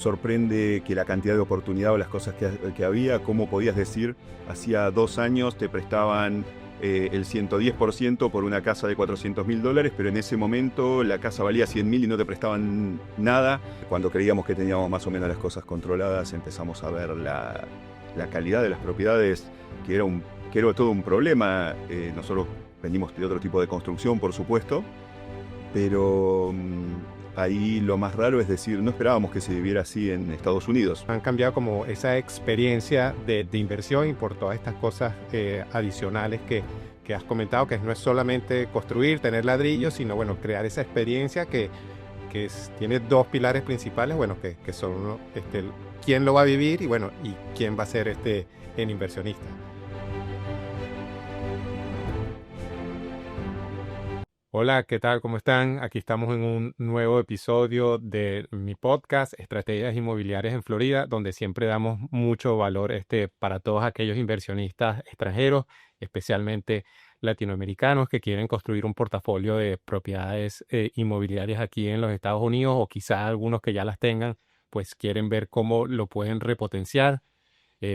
sorprende que la cantidad de oportunidad o las cosas que había, cómo podías decir, hacía 2 años te prestaban el 110% por una casa de $400.000, pero en ese momento la casa valía 100.000 y no te prestaban nada. Cuando creíamos que teníamos más o menos las cosas controladas, empezamos a ver la calidad de las propiedades, que era todo un problema. Nosotros venimos de otro tipo de construcción, por supuesto, pero ahí lo más raro es decir, no esperábamos que se viviera así en Estados Unidos. Han cambiado como esa experiencia de inversión y por todas estas cosas adicionales que has comentado, que no es solamente construir, tener ladrillos, sino bueno, crear esa experiencia que tiene dos pilares principales, bueno, que son quién lo va a vivir y bueno, y quién va a ser el inversionista. Hola, ¿qué tal? ¿Cómo están? Aquí estamos en un nuevo episodio de mi podcast, Estrategias Inmobiliarias en Florida, donde siempre damos mucho valor para todos aquellos inversionistas extranjeros, especialmente latinoamericanos que quieren construir un portafolio de propiedades inmobiliarias aquí en los Estados Unidos, o quizá algunos que ya las tengan, pues quieren ver cómo lo pueden repotenciar.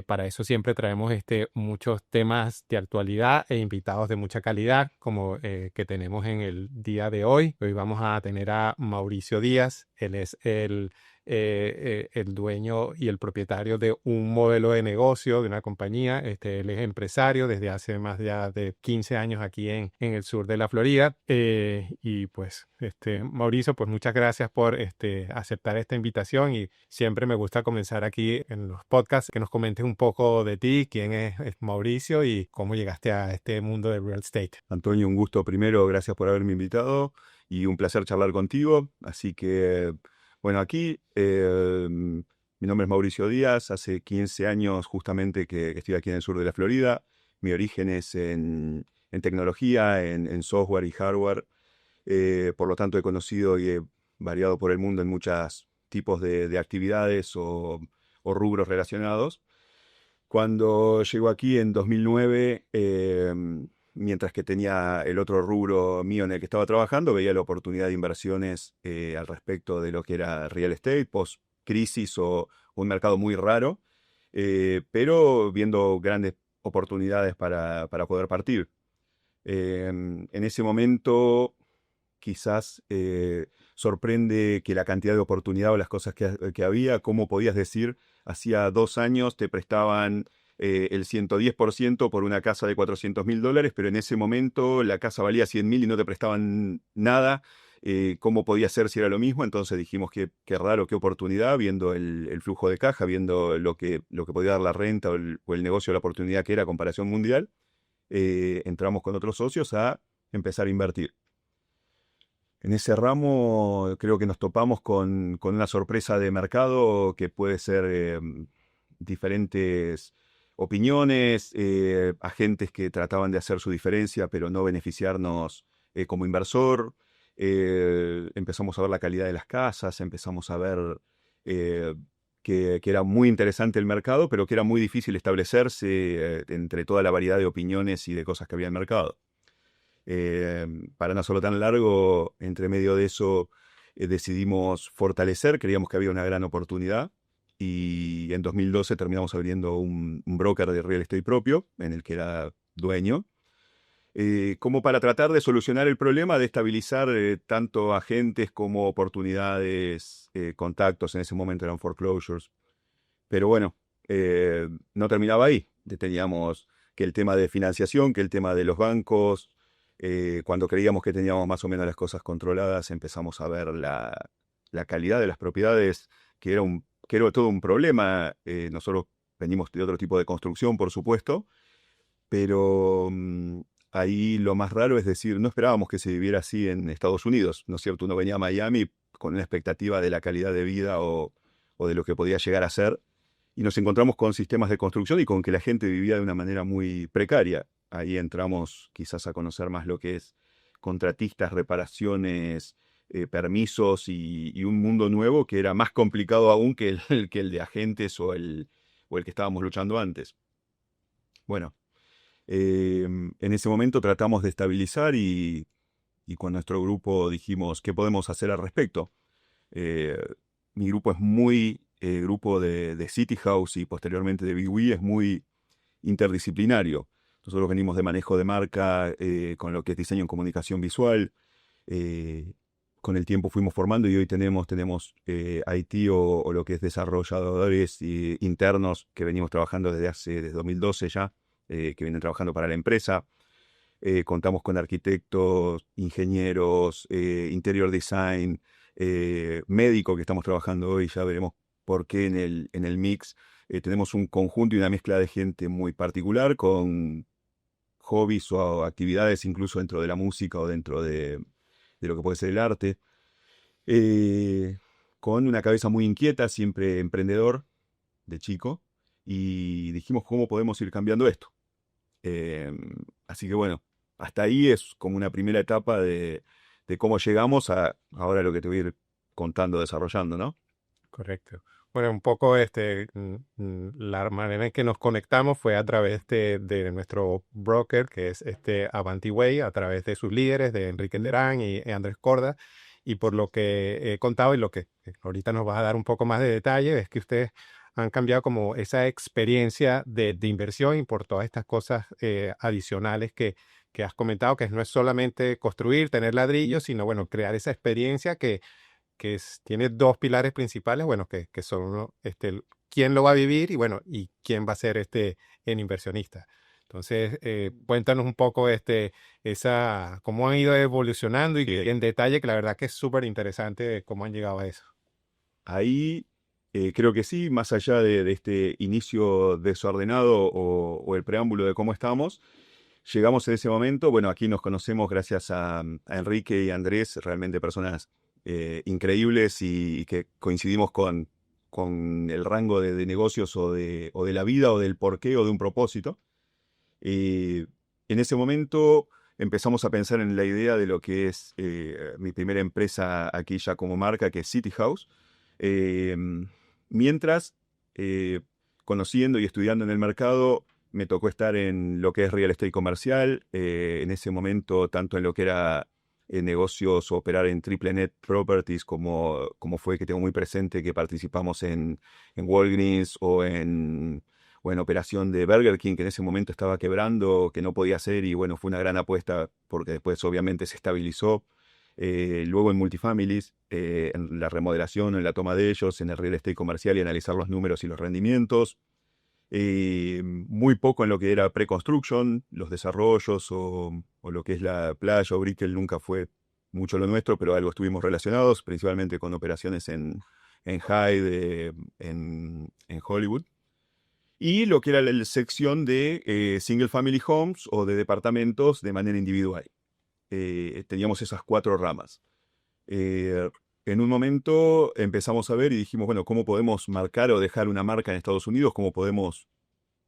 Para eso siempre traemos muchos temas de actualidad e invitados de mucha calidad, como que tenemos en el día de hoy. Hoy vamos a tener a Mauricio Díaz. Él es el dueño y el propietario de un modelo de negocio de una compañía. Él es empresario desde hace más ya de 15 años aquí en el sur de la Florida. Y pues, Mauricio, pues muchas gracias por aceptar esta invitación, y siempre me gusta comenzar aquí en los podcasts que nos comentes un poco de ti, quién es Mauricio y cómo llegaste a este mundo del real estate. Antonio, un gusto primero, gracias por haberme invitado y un placer charlar contigo. Así que, bueno, aquí mi nombre es Mauricio Díaz, hace 15 años justamente que estoy aquí en el sur de la Florida. Mi origen es en tecnología, en software y hardware. Por lo tanto, he conocido y he variado por el mundo en muchos tipos de actividades o rubros relacionados. Cuando llegó aquí en 2009, mientras que tenía el otro rubro mío en el que estaba trabajando, veía la oportunidad de inversiones al respecto de lo que era real estate, post-crisis o un mercado muy raro, pero viendo grandes oportunidades para poder partir. En ese momento quizás sorprende que la cantidad de oportunidad o las cosas que había, cómo podías decir, hacía 2 años te prestaban el 110% por una casa de $400.000, pero en ese momento la casa valía 100.000 y no te prestaban nada. ¿Cómo podía ser si era lo mismo? Entonces dijimos que qué raro, qué oportunidad, viendo el flujo de caja, viendo lo que podía dar la renta o el negocio, la oportunidad que era a comparación mundial. Entramos con otros socios a empezar a invertir. En ese ramo creo que nos topamos con una sorpresa de mercado que puede ser diferentes opiniones, agentes que trataban de hacer su diferencia pero no beneficiarnos como inversor. Empezamos a ver la calidad de las casas, empezamos a ver eh, que era muy interesante el mercado, pero que era muy difícil establecerse entre toda la variedad de opiniones y de cosas que había en el mercado. Para no hacerlo tan largo, entre medio de eso decidimos fortalecer, creíamos que había una gran oportunidad, y en 2012 terminamos abriendo un broker de real estate propio, en el que era dueño, como para tratar de solucionar el problema de estabilizar tanto agentes como oportunidades, contactos. En ese momento eran foreclosures. Pero bueno, no terminaba ahí. Teníamos que el tema de financiación, que el tema de los bancos. Cuando creíamos que teníamos más o menos las cosas controladas, empezamos a ver la calidad de las propiedades, que era todo un problema. Nosotros venimos de otro tipo de construcción, por supuesto, pero ahí lo más raro es decir, no esperábamos que se viviera así en Estados Unidos, ¿no es cierto? Uno venía a Miami con una expectativa de la calidad de vida o de lo que podía llegar a ser, y nos encontramos con sistemas de construcción y con que la gente vivía de una manera muy precaria. Ahí entramos quizás a conocer más lo que es contratistas, reparaciones, permisos y un mundo nuevo que era más complicado aún que que el de agentes o el que estábamos luchando antes. Bueno, en ese momento tratamos de estabilizar y con nuestro grupo dijimos, ¿qué podemos hacer al respecto? Eh, Mi grupo es muy grupo de City House y posteriormente de BWI es muy interdisciplinario. Nosotros venimos de manejo de marca, con lo que es diseño en comunicación visual. eh, con el tiempo fuimos formando y hoy tenemos IT o lo que es desarrolladores internos que venimos trabajando desde 2012 ya, que vienen trabajando para la empresa. Contamos con arquitectos, ingenieros, interior design, médico que estamos trabajando hoy, ya veremos por qué en el mix. Tenemos un conjunto y una mezcla de gente muy particular con hobbies o actividades incluso dentro de la música o dentro de lo que puede ser el arte. Eh, con una cabeza muy inquieta, siempre emprendedor de chico, y dijimos cómo podemos ir cambiando esto. Eh, Así que bueno, hasta ahí es como una primera etapa de cómo llegamos a ahora lo que te voy a ir contando, desarrollando, ¿no? Correcto. Bueno, un poco la manera en que nos conectamos fue a través de nuestro broker, que es AvantiWay, a través de sus líderes, de Enrique Lerán y Andrés Corda. Y por lo que he contado y lo que ahorita nos vas a dar un poco más de detalle, es que ustedes han cambiado como esa experiencia de inversión y por todas estas cosas adicionales que has comentado, que no es solamente construir, tener ladrillos, sino bueno, crear esa experiencia tiene dos pilares principales, bueno, que son quién lo va a vivir y bueno, y quién va a ser el inversionista. Entonces, cuéntanos un poco cómo han ido evolucionando y Sí. en detalle, que la verdad que es súper interesante cómo han llegado a eso. Ahí creo que sí, más allá de este inicio desordenado o el preámbulo de cómo estábamos, llegamos en ese momento. Bueno, aquí nos conocemos gracias a Enrique y Andrés, realmente personas increíbles y que coincidimos con el rango de negocios o de la vida o del porqué o de un propósito. Y en ese momento empezamos a pensar en la idea de lo que es mi primera empresa aquí ya como marca, que es City House. Eh, Mientras, eh, conociendo y estudiando en el mercado, me tocó estar en lo que es real estate comercial, en ese momento tanto en lo que era negocios o operar en Triple Net Properties, como fue que tengo muy presente que participamos en Walgreens o en operación de Burger King, que en ese momento estaba quebrando, que no podía hacer, y bueno, fue una gran apuesta porque después obviamente se estabilizó. Luego en multifamilies, en la remodelación, en la toma de ellos, en el real estate comercial y analizar los números y los rendimientos. Muy poco en lo que era pre-construction, los desarrollos o lo que es la playa o Brickell nunca fue mucho lo nuestro, pero algo estuvimos relacionados, principalmente con operaciones en Hyde, en Hollywood. Y lo que era la sección de single family homes o de departamentos de manera individual. Teníamos esas cuatro ramas. Eh, en un momento empezamos a ver y dijimos, bueno, ¿cómo podemos marcar o dejar una marca en Estados Unidos? ¿Cómo podemos?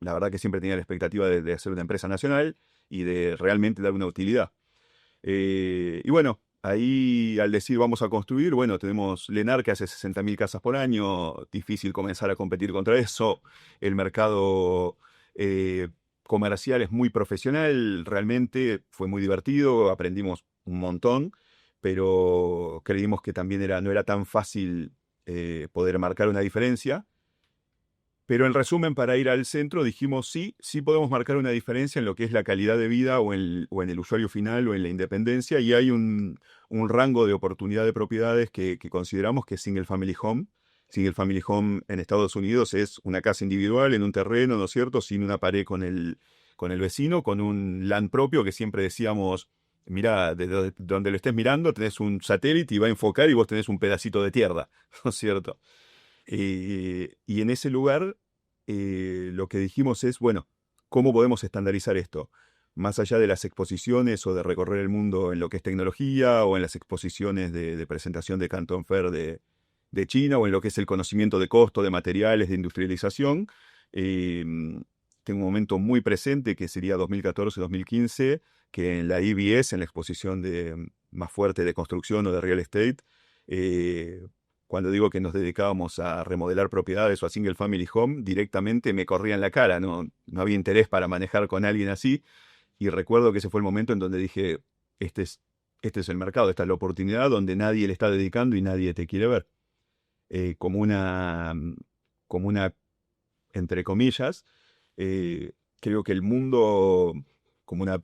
La verdad que siempre tenía la expectativa de hacer una empresa nacional y de realmente dar una utilidad. Y bueno, ahí al decir vamos a construir, bueno, tenemos Lenar que hace 60.000 casas por año, difícil comenzar a competir contra eso. El mercado comercial es muy profesional, realmente fue muy divertido, aprendimos un montón, pero creímos que también no era tan fácil poder marcar una diferencia. Pero en resumen, para ir al centro, dijimos sí, sí podemos marcar una diferencia en lo que es la calidad de vida o en el usuario final o en la independencia, y hay un rango de oportunidad de propiedades que consideramos que es single family home. Single family home en Estados Unidos es una casa individual en un terreno, ¿no es cierto?, sin una pared con el vecino, con un land propio que siempre decíamos, mira, desde donde lo estés mirando tenés un satélite y va a enfocar y vos tenés un pedacito de tierra, ¿no es cierto? Y en ese lugar lo que dijimos es, bueno, ¿cómo podemos estandarizar esto? Más allá de las exposiciones o de recorrer el mundo en lo que es tecnología o en las exposiciones de presentación de Canton Fair de China o en lo que es el conocimiento de costo, de materiales, de industrialización. eh, Tengo un momento muy presente que sería 2014-2015, que en la IBS, en la exposición más fuerte de construcción o de real estate, eh, cuando digo que nos dedicábamos a remodelar propiedades o a single family home, directamente me corría en la cara, no había interés para manejar con alguien así. Y recuerdo que ese fue el momento en donde dije, este es el mercado, esta es la oportunidad donde nadie le está dedicando y nadie te quiere ver. como una, entre comillas, creo que el mundo, como una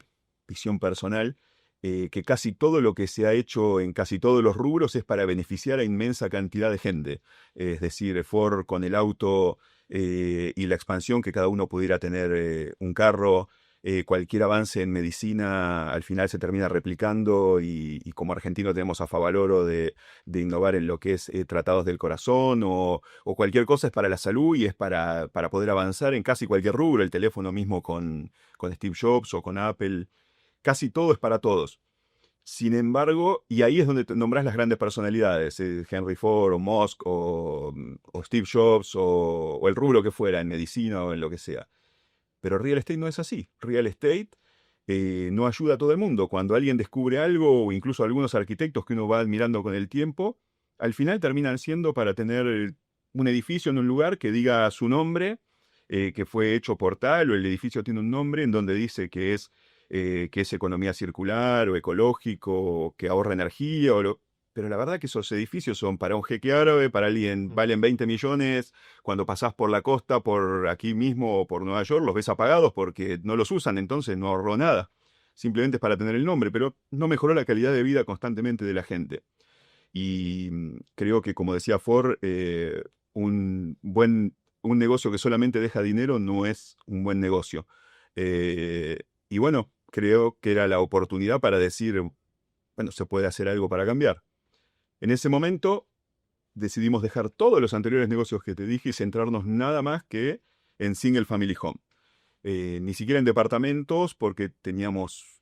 visión personal, que casi todo lo que se ha hecho en casi todos los rubros es para beneficiar a inmensa cantidad de gente. Es decir, Ford con el auto y la expansión que cada uno pudiera tener un carro, cualquier avance en medicina al final se termina replicando y como argentino tenemos a Favaloro de innovar en lo que es tratados del corazón o cualquier cosa es para la salud y es para poder avanzar en casi cualquier rubro, el teléfono mismo con Steve Jobs o con Apple, casi todo es para todos. Sin embargo, y ahí es donde nombrás las grandes personalidades, Henry Ford o Musk o Steve Jobs o el rubro que fuera, en medicina o en lo que sea. Pero real estate no es así. Real estate no ayuda a todo el mundo. Cuando alguien descubre algo, o incluso algunos arquitectos que uno va admirando con el tiempo, al final terminan siendo para tener un edificio en un lugar que diga su nombre, que fue hecho por tal, o el edificio tiene un nombre en donde dice que es economía circular o ecológico, o que ahorra energía, pero la verdad que esos edificios son para un jeque árabe, para alguien valen 20 millones, cuando pasás por la costa, por aquí mismo o por Nueva York, los ves apagados porque no los usan, entonces no ahorró nada. Simplemente es para tener el nombre, pero no mejoró la calidad de vida constantemente de la gente. Y creo que, como decía Ford, un negocio que solamente deja dinero no es un buen negocio. Y bueno, creo que era la oportunidad para decir, bueno, se puede hacer algo para cambiar. En ese momento decidimos dejar todos los anteriores negocios que te dije y centrarnos nada más que en Single Family Home. Ni siquiera en departamentos, porque teníamos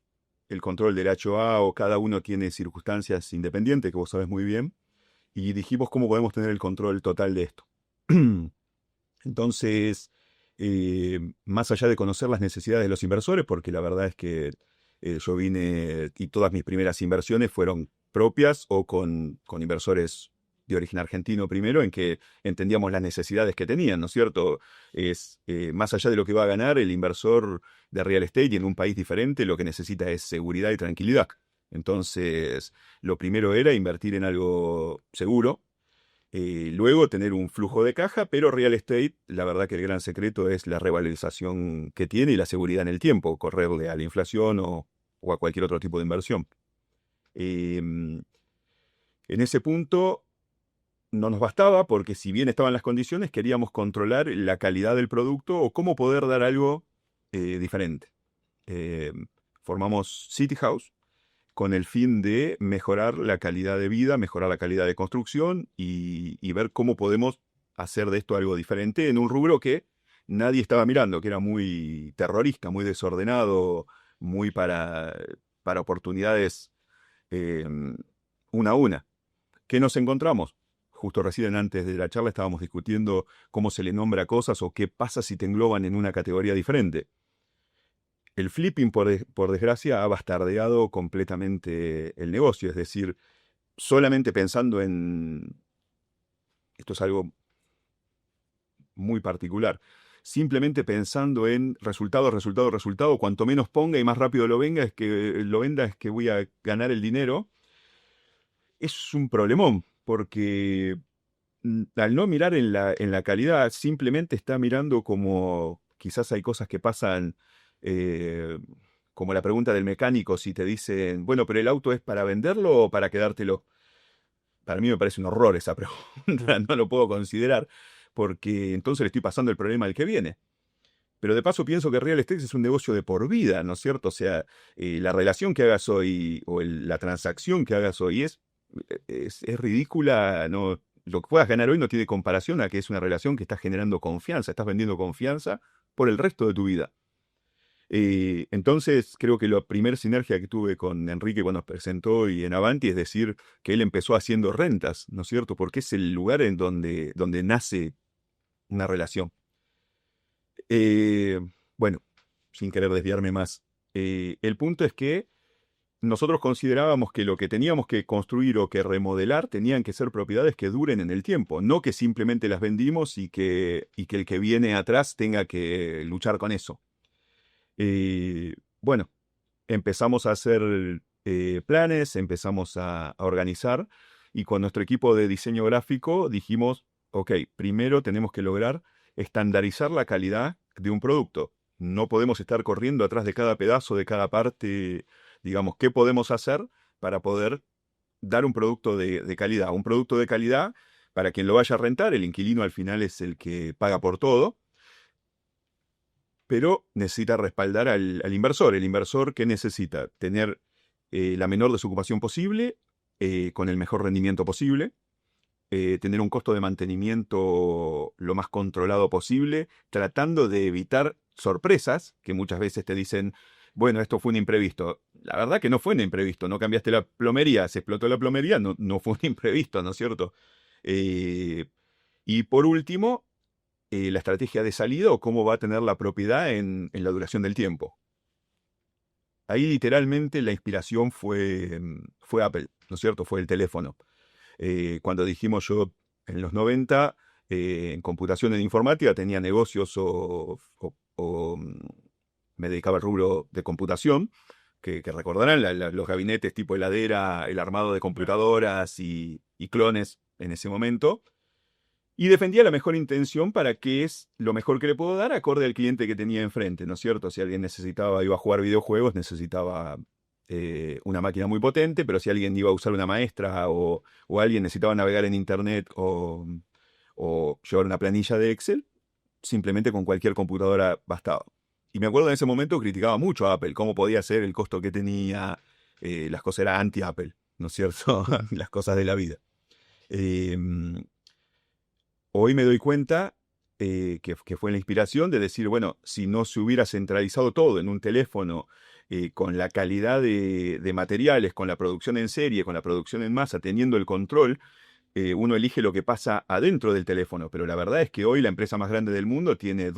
el control del HOA o cada uno tiene circunstancias independientes, que vos sabés muy bien, y dijimos cómo podemos tener el control total de esto. Entonces, más allá de conocer las necesidades de los inversores, porque la verdad es que yo vine y todas mis primeras inversiones fueron propias o con inversores de origen argentino primero, en que entendíamos las necesidades que tenían, ¿no es cierto? Es más allá de lo que va a ganar el inversor de real estate y en un país diferente, lo que necesita es seguridad y tranquilidad. Entonces, lo primero era invertir en algo seguro, luego tener un flujo de caja, pero real estate, la verdad que el gran secreto es la revalorización que tiene y la seguridad en el tiempo, correrle a la inflación o a cualquier otro tipo de inversión. En ese punto no nos bastaba porque si bien estaban las condiciones, queríamos controlar la calidad del producto o cómo poder dar algo diferente. Eh, Formamos City House con el fin de mejorar la calidad de vida, mejorar la calidad de construcción y ver cómo podemos hacer de esto algo diferente en un rubro que nadie estaba mirando, que era muy terrorista, muy desordenado, muy para oportunidades eh, una a una. ¿Qué nos encontramos? Justo recién antes de la charla estábamos discutiendo cómo se le nombra cosas o qué pasa si te engloban en una categoría diferente. El flipping, por desgracia, ha bastardeado completamente el negocio. Es decir, solamente pensando en... Esto es algo muy particular. Simplemente pensando en resultado, resultado, resultado, cuanto menos ponga y más rápido lo venda es que voy a ganar el dinero, es un problemón, porque al no mirar en la calidad, simplemente está mirando como quizás hay cosas que pasan, eh, como la pregunta del mecánico, si te dicen, bueno, pero el auto es para venderlo o para quedártelo. Para mí me parece un horror esa pregunta, no lo puedo considerar, porque entonces le estoy pasando el problema al que viene. Pero de paso pienso que real estate es un negocio de por vida, ¿no es cierto? O sea, la relación que hagas hoy o la transacción que hagas hoy es ridícula, no, lo que puedas ganar hoy no tiene comparación a que es una relación que estás generando confianza, estás vendiendo confianza por el resto de tu vida. Entonces creo que la primera sinergia que tuve con Enrique cuando nos presentó y en Avanti es decir que él empezó haciendo rentas, ¿no es cierto? Porque es el lugar en donde nace una relación. Eh, bueno, sin querer desviarme más, el punto es que nosotros considerábamos que lo que teníamos que construir o que remodelar tenían que ser propiedades que duren en el tiempo, no que simplemente las vendimos y que el que viene atrás tenga que luchar con eso. Bueno, empezamos a hacer planes, empezamos a organizar Y con nuestro equipo de diseño gráfico dijimos, ok, primero tenemos que lograr estandarizar la calidad de un producto. No podemos estar corriendo atrás de cada pedazo, de cada parte, digamos, ¿qué podemos hacer para poder dar un producto de calidad? Un producto de calidad para quien lo vaya a rentar, el inquilino al final es el que paga por todo, pero necesita respaldar al inversor. El inversor, ¿qué necesita? Tener la menor desocupación posible, con el mejor rendimiento posible, tener un costo de mantenimiento lo más controlado posible, tratando de evitar sorpresas que muchas veces te dicen, bueno, esto fue un imprevisto. La verdad que no fue un imprevisto, no cambiaste la plomería, se explotó la plomería, no fue un imprevisto, ¿no es cierto? Eh, y por último, la estrategia de salida o cómo va a tener la propiedad en la duración del tiempo. Ahí literalmente la inspiración fue Apple, ¿no es cierto? Fue el teléfono. Cuando dijimos yo en los 90, en computación en informática, tenía negocios o me dedicaba al rubro de computación, que recordarán los gabinetes tipo heladera, el armado de computadoras y clones en ese momento. Y defendía la mejor intención para qué es lo mejor que le puedo dar acorde al cliente que tenía enfrente, ¿no es cierto? Si alguien iba a jugar videojuegos, necesitaba una máquina muy potente, pero si alguien iba a usar una maestra o alguien necesitaba navegar en internet o llevar una planilla de Excel, simplemente con cualquier computadora bastaba. Y me acuerdo en ese momento criticaba mucho a Apple, cómo podía ser el costo que tenía, las cosas eran anti-Apple, ¿no es cierto? Las cosas de la vida. Eh, Hoy me doy cuenta que fue la inspiración de decir, bueno, si no se hubiera centralizado todo en un teléfono, con la calidad de materiales, con la producción en serie, con la producción en masa, teniendo el control, uno elige lo que pasa adentro del teléfono. Pero la verdad es que hoy la empresa más grande del mundo tiene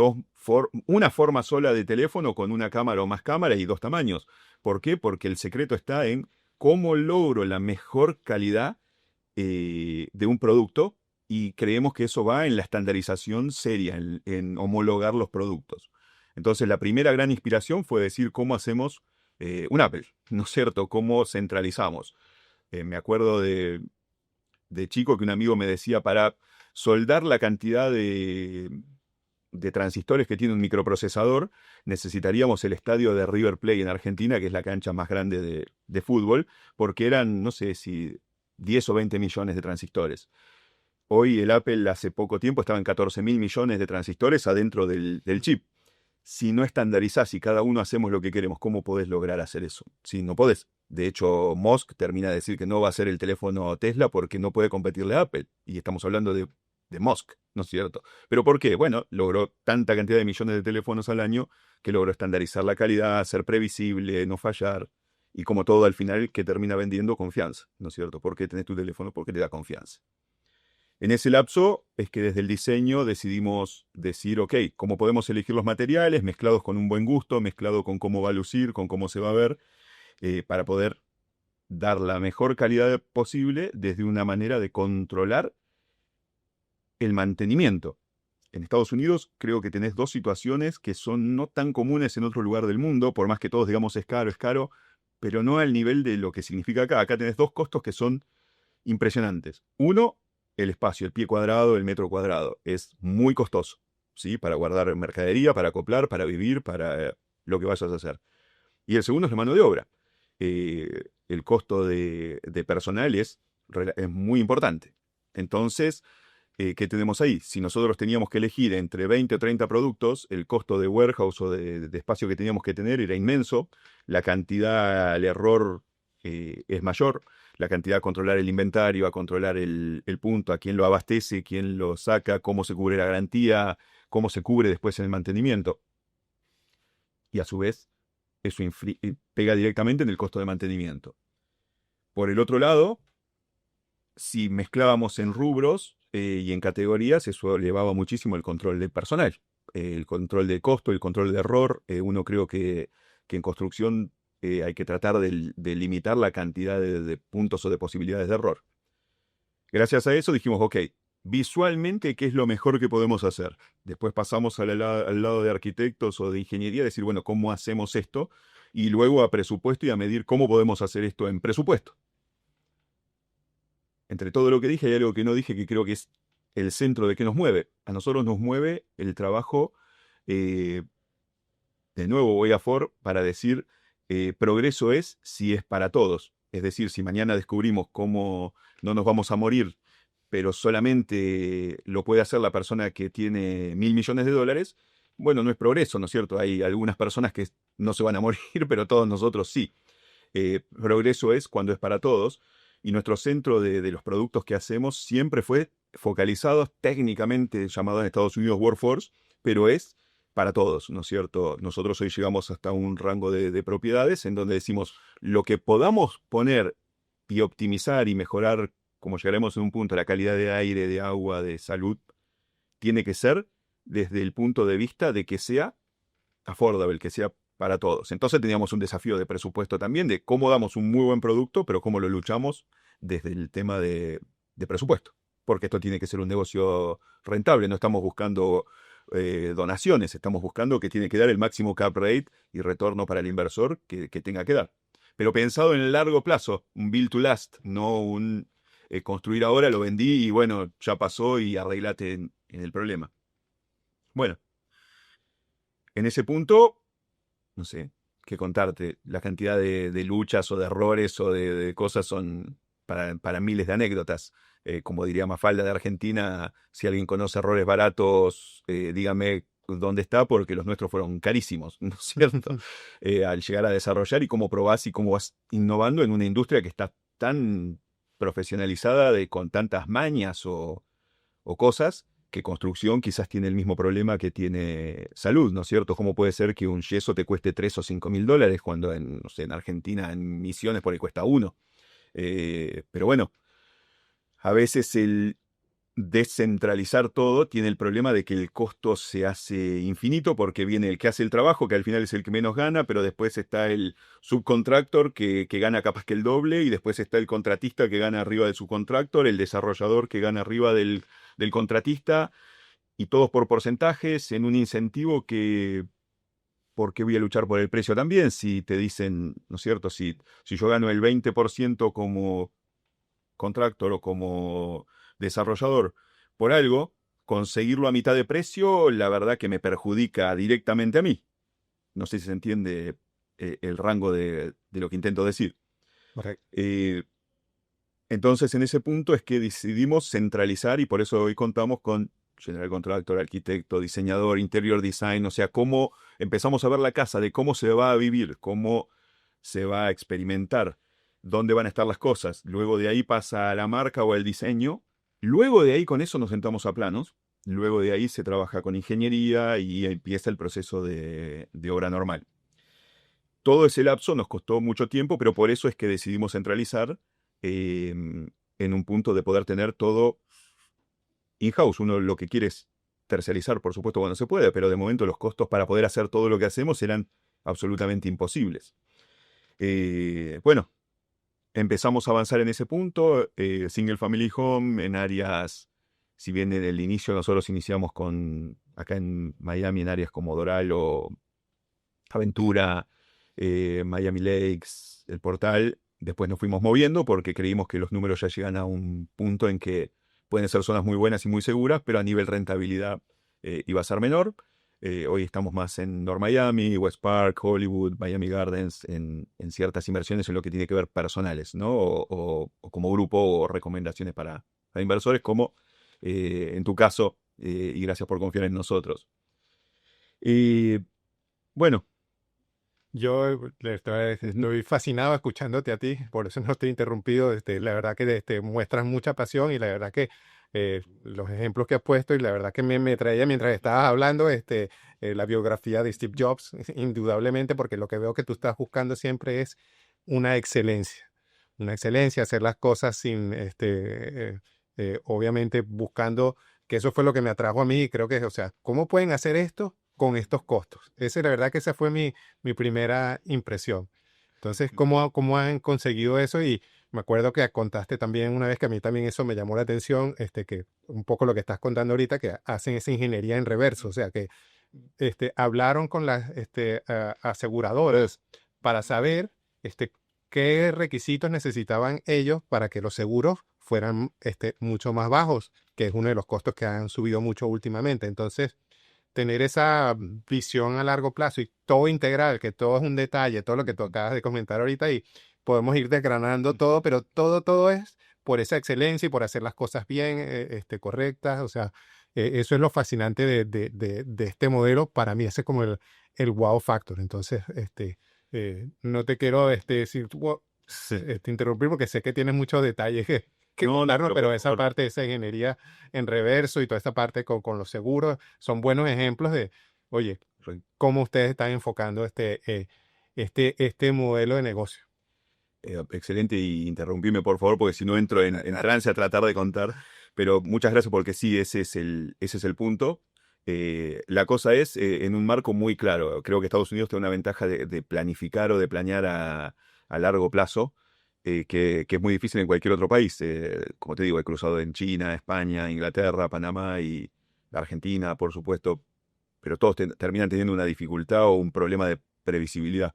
una forma sola de teléfono con una cámara o más cámaras y dos tamaños. ¿Por qué? Porque el secreto está en cómo logro la mejor calidad de un producto, y creemos que eso va en la estandarización seria, en homologar los productos. Entonces la primera gran inspiración fue decir cómo hacemos un Apple, ¿no es cierto? ¿Cómo centralizamos? Me acuerdo de chico que un amigo me decía, para soldar la cantidad de transistores que tiene un microprocesador, necesitaríamos el estadio de River Plate en Argentina, que es la cancha más grande de fútbol, porque eran, no sé si 10 o 20 millones de transistores. Hoy el Apple hace poco tiempo estaba en 14.000 millones de transistores adentro del chip. Si no estandarizás y cada uno hacemos lo que queremos, ¿cómo podés lograr hacer eso? Si no podés. De hecho, Musk termina de decir que no va a ser el teléfono Tesla porque no puede competirle a Apple. Y estamos hablando de Musk, ¿no es cierto? ¿Pero por qué? Bueno, logró tanta cantidad de millones de teléfonos al año que logró estandarizar la calidad, ser previsible, no fallar. Y como todo al final, que termina vendiendo confianza, ¿no es cierto? ¿Por qué tenés tu teléfono? Porque te da confianza. En ese lapso es que desde el diseño decidimos decir, ok, ¿cómo podemos elegir los materiales mezclados con un buen gusto, mezclado con cómo va a lucir, con cómo se va a ver, para poder dar la mejor calidad posible desde una manera de controlar el mantenimiento? En Estados Unidos creo que tenés dos situaciones que son no tan comunes en otro lugar del mundo, por más que todos digamos es caro, pero no al nivel de lo que significa acá. Acá tenés dos costos que son impresionantes. Uno, el espacio, el pie cuadrado, el metro cuadrado. Es muy costoso, ¿sí? Para guardar mercadería, para acoplar, para vivir, para lo que vayas a hacer. Y el segundo es la mano de obra. El costo de personal es muy importante. Entonces, ¿qué tenemos ahí? Si nosotros teníamos que elegir entre 20 o 30 productos, el costo de warehouse o de espacio que teníamos que tener era inmenso, la cantidad, el error es mayor, la cantidad a controlar el inventario, a controlar el punto, a quién lo abastece, quién lo saca, cómo se cubre la garantía, cómo se cubre después en el mantenimiento. Y a su vez, eso pega directamente en el costo de mantenimiento. Por el otro lado, si mezclábamos en rubros y en categorías, eso elevaba muchísimo el control del personal, el control de costo, el control de error. Uno creo que en construcción hay que tratar de limitar la cantidad de puntos o de posibilidades de error. Gracias a eso dijimos, ok, visualmente, ¿qué es lo mejor que podemos hacer? Después pasamos al lado de arquitectos o de ingeniería, decir, bueno, ¿cómo hacemos esto? Y luego a presupuesto y a medir cómo podemos hacer esto en presupuesto. entre todo lo que dije, hay algo que no dije que creo que es el centro de qué nos mueve. A nosotros nos mueve el trabajo, eh, de nuevo voy a For para decir, progreso es si es para todos. Es decir, si mañana descubrimos cómo no nos vamos a morir, pero solamente lo puede hacer la persona que tiene $1.000 millones, bueno, no es progreso, ¿no es cierto? Hay algunas personas que no se van a morir, pero todos nosotros sí. Progreso es cuando es para todos, y nuestro centro de los productos que hacemos siempre fue focalizado técnicamente, llamado en Estados Unidos Workforce, pero es para todos, ¿no es cierto? Nosotros hoy llegamos hasta un rango de propiedades en donde decimos lo que podamos poner y optimizar y mejorar, como llegaremos en un punto, la calidad de aire, de agua, de salud, tiene que ser desde el punto de vista de que sea affordable, que sea para todos. Entonces teníamos un desafío de presupuesto también, de cómo damos un muy buen producto, pero cómo lo luchamos desde el tema de presupuesto. Porque esto tiene que ser un negocio rentable, no estamos buscando donaciones, estamos buscando que tiene que dar el máximo cap rate y retorno para el inversor que tenga que dar. Pero pensado en el largo plazo, un build to last, no un construir ahora, lo vendí y bueno, ya pasó y arreglate en el problema. Bueno, en ese punto no sé, qué contarte. La cantidad de luchas o de errores o de cosas son para miles de anécdotas. Como diría Mafalda de Argentina, si alguien conoce errores baratos, dígame dónde está, porque los nuestros fueron carísimos, ¿no es cierto? Al llegar a desarrollar y cómo probás y cómo vas innovando en una industria que está tan profesionalizada con tantas mañas o cosas, que construcción quizás tiene el mismo problema que tiene salud, ¿no es cierto? ¿Cómo puede ser que un yeso te cueste $3 o $5.000 cuando no sé, en Argentina, en Misiones, por ahí cuesta uno? Pero bueno, a veces el descentralizar todo tiene el problema de que el costo se hace infinito porque viene el que hace el trabajo, que al final es el que menos gana, pero después está el subcontractor que gana capaz que el doble, y después está el contratista que gana arriba del subcontractor, el desarrollador que gana arriba del contratista, y todos por porcentajes en un incentivo que... ¿Por qué voy a luchar por el precio también? Si te dicen, ¿no es cierto? Si yo gano el 20% como contractor o como desarrollador por algo, conseguirlo a mitad de precio, la verdad que me perjudica directamente a mí. No sé si se entiende el rango de lo que intento decir. Correcto. Eh, entonces, en ese punto es que decidimos centralizar, y por eso hoy contamos con general contractor, arquitecto, diseñador, interior design, o sea, cómo empezamos a ver la casa, de cómo se va a vivir, cómo se va a experimentar, dónde van a estar las cosas. Luego de ahí pasa a la marca o el diseño. Luego de ahí con eso nos sentamos a planos. Luego de ahí se trabaja con ingeniería y empieza el proceso de obra normal. Todo ese lapso nos costó mucho tiempo, pero por eso es que decidimos centralizar en un punto de poder tener todo in-house. Uno lo que quiere es tercerizar, por supuesto, cuando se puede, pero de momento los costos para poder hacer todo lo que hacemos eran absolutamente imposibles. Bueno, empezamos a avanzar en ese punto, Single Family Home en áreas, si bien en el inicio nosotros iniciamos acá en Miami, en áreas como Doral o Aventura, Miami Lakes, el Portal. Después nos fuimos moviendo porque creímos que los números ya llegan a un punto en que pueden ser zonas muy buenas y muy seguras, pero a nivel rentabilidad iba a ser menor. Hoy estamos más en North Miami, West Park, Hollywood, Miami Gardens, en ciertas inversiones en lo que tiene que ver personales, ¿no? O como grupo, o recomendaciones para inversores, como en tu caso, y gracias por confiar en nosotros. Y bueno, Yo ujú, estoy fascinado escuchándote a ti, por eso no estoy interrumpido. La verdad que muestras mucha pasión, y la verdad que los ejemplos que has puesto, y la verdad que me traía mientras estabas hablando la biografía de Steve Jobs, indudablemente, porque lo que veo que tú estás buscando siempre es una excelencia, hacer las cosas sin, obviamente buscando, que eso fue lo que me atrajo a mí, y creo que, o sea, ¿cómo pueden hacer esto con estos costos? La verdad que esa fue mi primera impresión. Entonces, ¿cómo han conseguido eso? Y me acuerdo que contaste también una vez, que a mí también eso me llamó la atención, que un poco lo que estás contando ahorita, que hacen esa ingeniería en reverso, o sea, que hablaron con las aseguradoras para saber qué requisitos necesitaban ellos para que los seguros fueran mucho más bajos, que es uno de los costos que han subido mucho últimamente. Entonces, tener esa visión a largo plazo y todo integral, que todo es un detalle, todo lo que tú acabas de comentar ahorita y podemos ir desgranando todo, pero todo es por esa excelencia y por hacer las cosas bien, correctas. O sea, eso es lo fascinante de este modelo. Para mí ese es como el wow factor. Entonces, no te quiero decir, Sí. interrumpir porque sé que tienes muchos detalles que No, no, contarnos, pero pero por esa favor. parte de esa ingeniería en reverso y toda esta parte con los seguros son buenos ejemplos de, oye, cómo ustedes están enfocando este modelo de negocio. Excelente, y interrumpime por favor, porque si no entro en trance a tratar de contar. Pero muchas gracias, porque sí, ese es el punto. La cosa es en un marco muy claro. Creo que Estados Unidos tiene una ventaja de planificar o de planear a largo plazo, que es muy difícil en cualquier otro país. Como te digo, he cruzado en China, España, Inglaterra, Panamá y Argentina, por supuesto, pero todos terminan teniendo una dificultad o un problema de previsibilidad.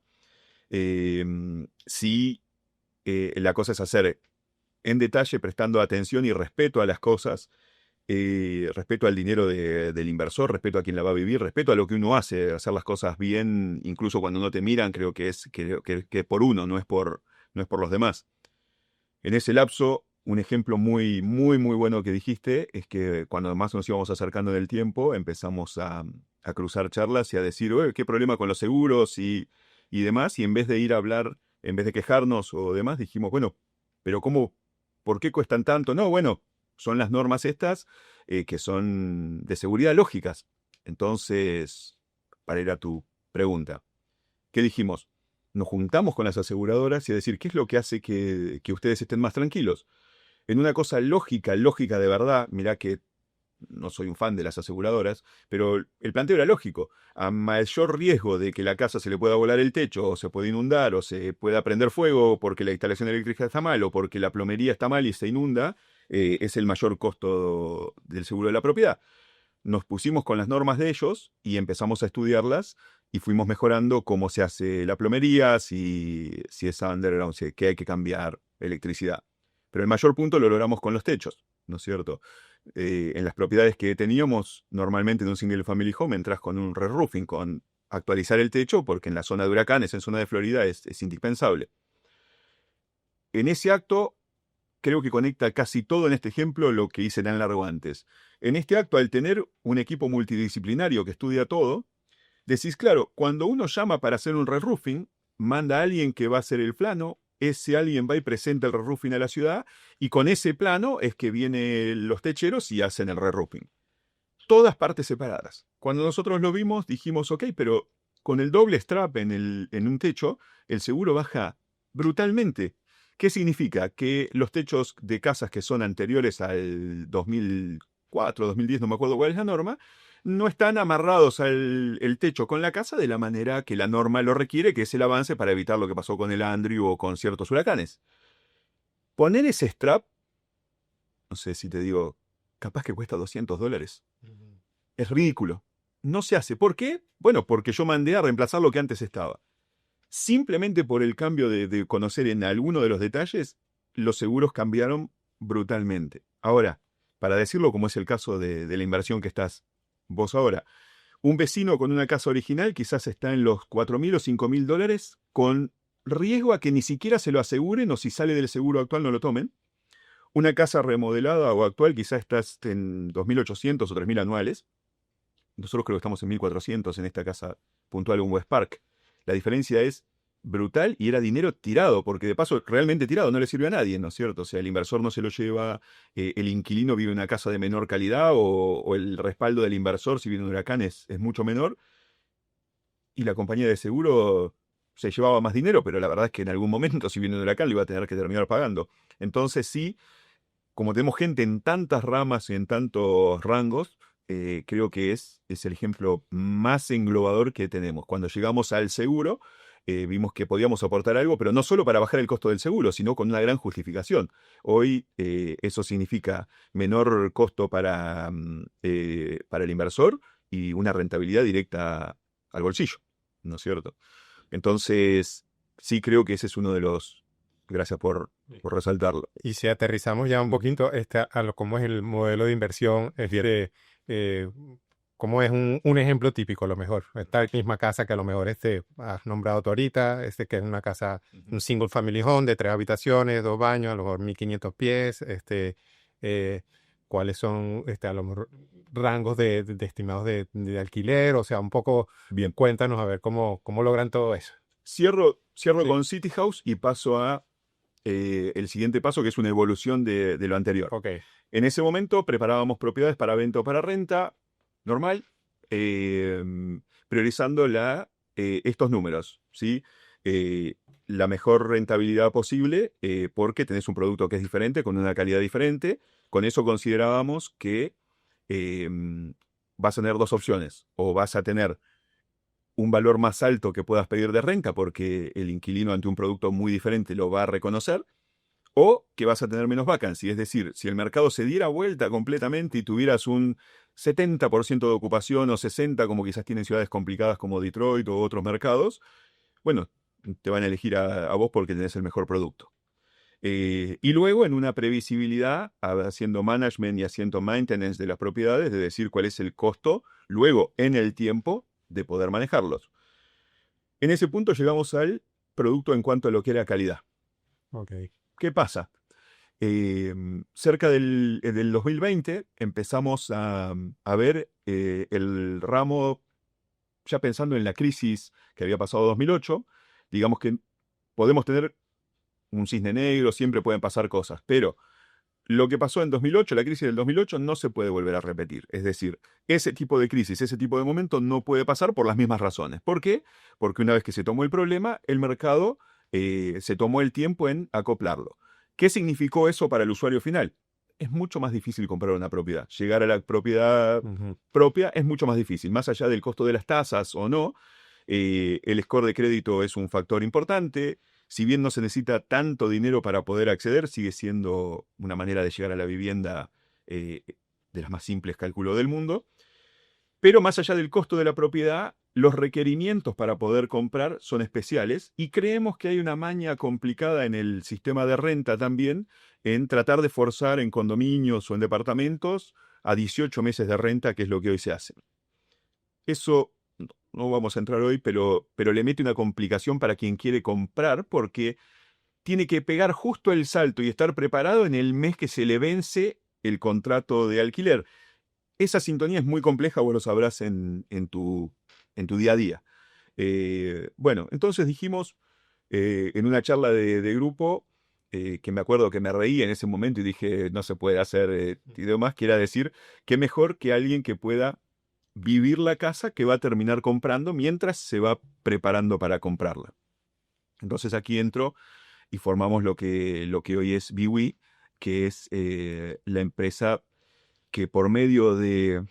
Sí, la cosa es hacer en detalle, prestando atención y respeto a las cosas, respeto al dinero del inversor, respeto a quien la va a vivir, respeto a lo que uno hace, hacer las cosas bien, incluso cuando no te miran. Creo que es que por uno, no es por los demás. En ese lapso, un ejemplo muy, muy, muy bueno que dijiste es que cuando más nos íbamos acercando en el tiempo, empezamos a cruzar charlas y a decir: "Oye, ¿qué problema con los seguros?", y demás. Y en vez de ir a hablar, en vez de quejarnos o demás, dijimos: "Bueno, pero ¿cómo? ¿Por qué cuestan tanto?". No, bueno, son las normas estas, que son de seguridad lógicas. Entonces, para ir a tu pregunta, ¿qué dijimos? Nos juntamos con las aseguradoras y a decir: ¿qué es lo que hace que ustedes estén más tranquilos? En una cosa lógica, lógica de verdad. Mirá que no soy un fan de las aseguradoras, pero el planteo era lógico. A mayor riesgo de que la casa se le pueda volar el techo, o se pueda inundar, o se pueda prender fuego porque la instalación eléctrica está mal, o porque la plomería está mal y se inunda, es el mayor costo del seguro de la propiedad. Nos pusimos con las normas de ellos y empezamos a estudiarlas, y fuimos mejorando cómo se hace la plomería, si es underground, si que hay que cambiar electricidad. Pero el mayor punto lo logramos con los techos, ¿no es cierto? En las propiedades que teníamos, normalmente en un single family home, entras con un re-roofing, con actualizar el techo, porque en la zona de huracanes, en zona de Florida, es indispensable. En ese acto, creo que conecta casi todo en este ejemplo lo que hice tan largo antes. En este acto, al tener un equipo multidisciplinario que estudia todo, decís: claro, cuando uno llama para hacer un re-roofing, manda a alguien que va a hacer el plano, ese alguien va y presenta el re-roofing a la ciudad, y con ese plano es que vienen los techeros y hacen el re-roofing. Todas partes separadas. Cuando nosotros lo vimos, dijimos: ok, pero con el doble strap en un techo, el seguro baja brutalmente. ¿Qué significa? Que los techos de casas que son anteriores al 2004, 2010, no me acuerdo cuál es la norma, no están amarrados al el techo con la casa de la manera que la norma lo requiere, que es el avance para evitar lo que pasó con el Andrew o con ciertos huracanes. Poner ese strap, no sé si te digo, capaz que cuesta $200. Es ridículo. No se hace. ¿Por qué? Bueno, porque yo mandé a reemplazar lo que antes estaba. Simplemente por el cambio de conocer en alguno de los detalles, los seguros cambiaron brutalmente. Ahora, para decirlo como es el caso de la inversión que estás vos ahora, un vecino con una casa original quizás está en los $4.000 o $5.000, con riesgo a que ni siquiera se lo aseguren, o si sale del seguro actual no lo tomen. Una casa remodelada o actual quizás estás en 2.800 o 3.000 anuales. Nosotros creo que estamos en 1.400 en esta casa puntual en West Park. La diferencia es brutal, y era dinero tirado, porque de paso realmente tirado, no le sirve a nadie, ¿no es cierto? O sea, el inversor no se lo lleva, el inquilino vive en una casa de menor calidad, o el respaldo del inversor si viene un huracán es mucho menor, y la compañía de seguro se llevaba más dinero, pero la verdad es que en algún momento, si viene un huracán, lo iba a tener que terminar pagando. Entonces sí, como tenemos gente en tantas ramas y en tantos rangos, creo que es el ejemplo más englobador que tenemos. Cuando llegamos al seguro, vimos que podíamos aportar algo, pero no solo para bajar el costo del seguro, sino con una gran justificación. Hoy eso significa menor costo para el inversor y una rentabilidad directa al bolsillo, ¿no es cierto? Entonces, sí creo que ese es uno de los Gracias por resaltarlo. Y si aterrizamos ya un poquito cómo es el modelo de inversión, es Bien. decir, cómo es un ejemplo típico, a lo mejor. Esta misma casa que a lo mejor has nombrado tú ahorita, que es una casa, Ujú. un single family home de 3 habitaciones, 2 baños, a lo mejor 1500 pies, eh, cuáles son a lo mejor rangos de estimados de alquiler, o sea, un poco Bien. cuéntanos a ver cómo logran todo eso. Cierro Sí. con City House y paso a el siguiente paso, que es una evolución de lo anterior. Ok, En ese momento preparábamos propiedades para venta o para renta, normal, eh, priorizando estos números, ¿sí? Eh, la mejor rentabilidad posible, porque tenés un producto que es diferente, con una calidad diferente. Con eso considerábamos que eh, vas a tener dos opciones, o vas a tener un valor más alto que puedas pedir de renta, porque el inquilino ante un producto muy diferente lo va a reconocer, o que vas a tener menos vacancy. Es decir, si el mercado se diera vuelta completamente y tuvieras un 70% de ocupación o 60%, como quizás tienen ciudades complicadas como Detroit o otros mercados, bueno, te van a elegir a vos porque tenés el mejor producto. Y luego en una previsibilidad, haciendo management y haciendo maintenance de las propiedades, de decir cuál es el costo, luego en el tiempo de poder manejarlos. En ese punto llegamos al producto en cuanto a lo que era calidad. ok. ¿Qué pasa? Eh, Cerca del 2020 empezamos a ver el ramo, ya pensando en la crisis que había pasado en 2008, digamos que podemos tener un cisne negro, siempre pueden pasar cosas, pero lo que pasó en 2008, la crisis del 2008, no se puede volver a repetir. Es decir, ese tipo de crisis, ese tipo de momento no puede pasar por las mismas razones. ¿Por qué? Porque una vez que se tomó el problema, el mercado se tomó el tiempo en acoplarlo. ¿Qué significó eso para el usuario final? Es mucho más difícil comprar una propiedad. Llegar a la propiedad Ujú. propia es mucho más difícil. Más allá del costo de las tasas o no, el score de crédito es un factor importante. Si bien no se necesita tanto dinero para poder acceder, sigue siendo una manera de llegar a la vivienda eh, de las más simples, cálculo del mundo. Pero más allá del costo de la propiedad, los requerimientos para poder comprar son especiales y creemos que hay una maña complicada en el sistema de renta también en tratar de forzar en condominios o en departamentos a 18 meses de renta, que es lo que hoy se hace. Eso no vamos a entrar hoy, pero le mete una complicación para quien quiere comprar porque tiene que pegar justo el salto y estar preparado en el mes que se le vence el contrato de alquiler. Esa sintonía es muy compleja, vos lo sabrás en tu día a día. Bueno, entonces dijimos en una charla de grupo, que me acuerdo que me reí en ese momento y dije, no se puede hacer y demás, que era decir, qué mejor que alguien que pueda vivir la casa que va a terminar comprando mientras se va preparando para comprarla. Entonces aquí entro y formamos lo que hoy es Biwi, que es la empresa que por medio de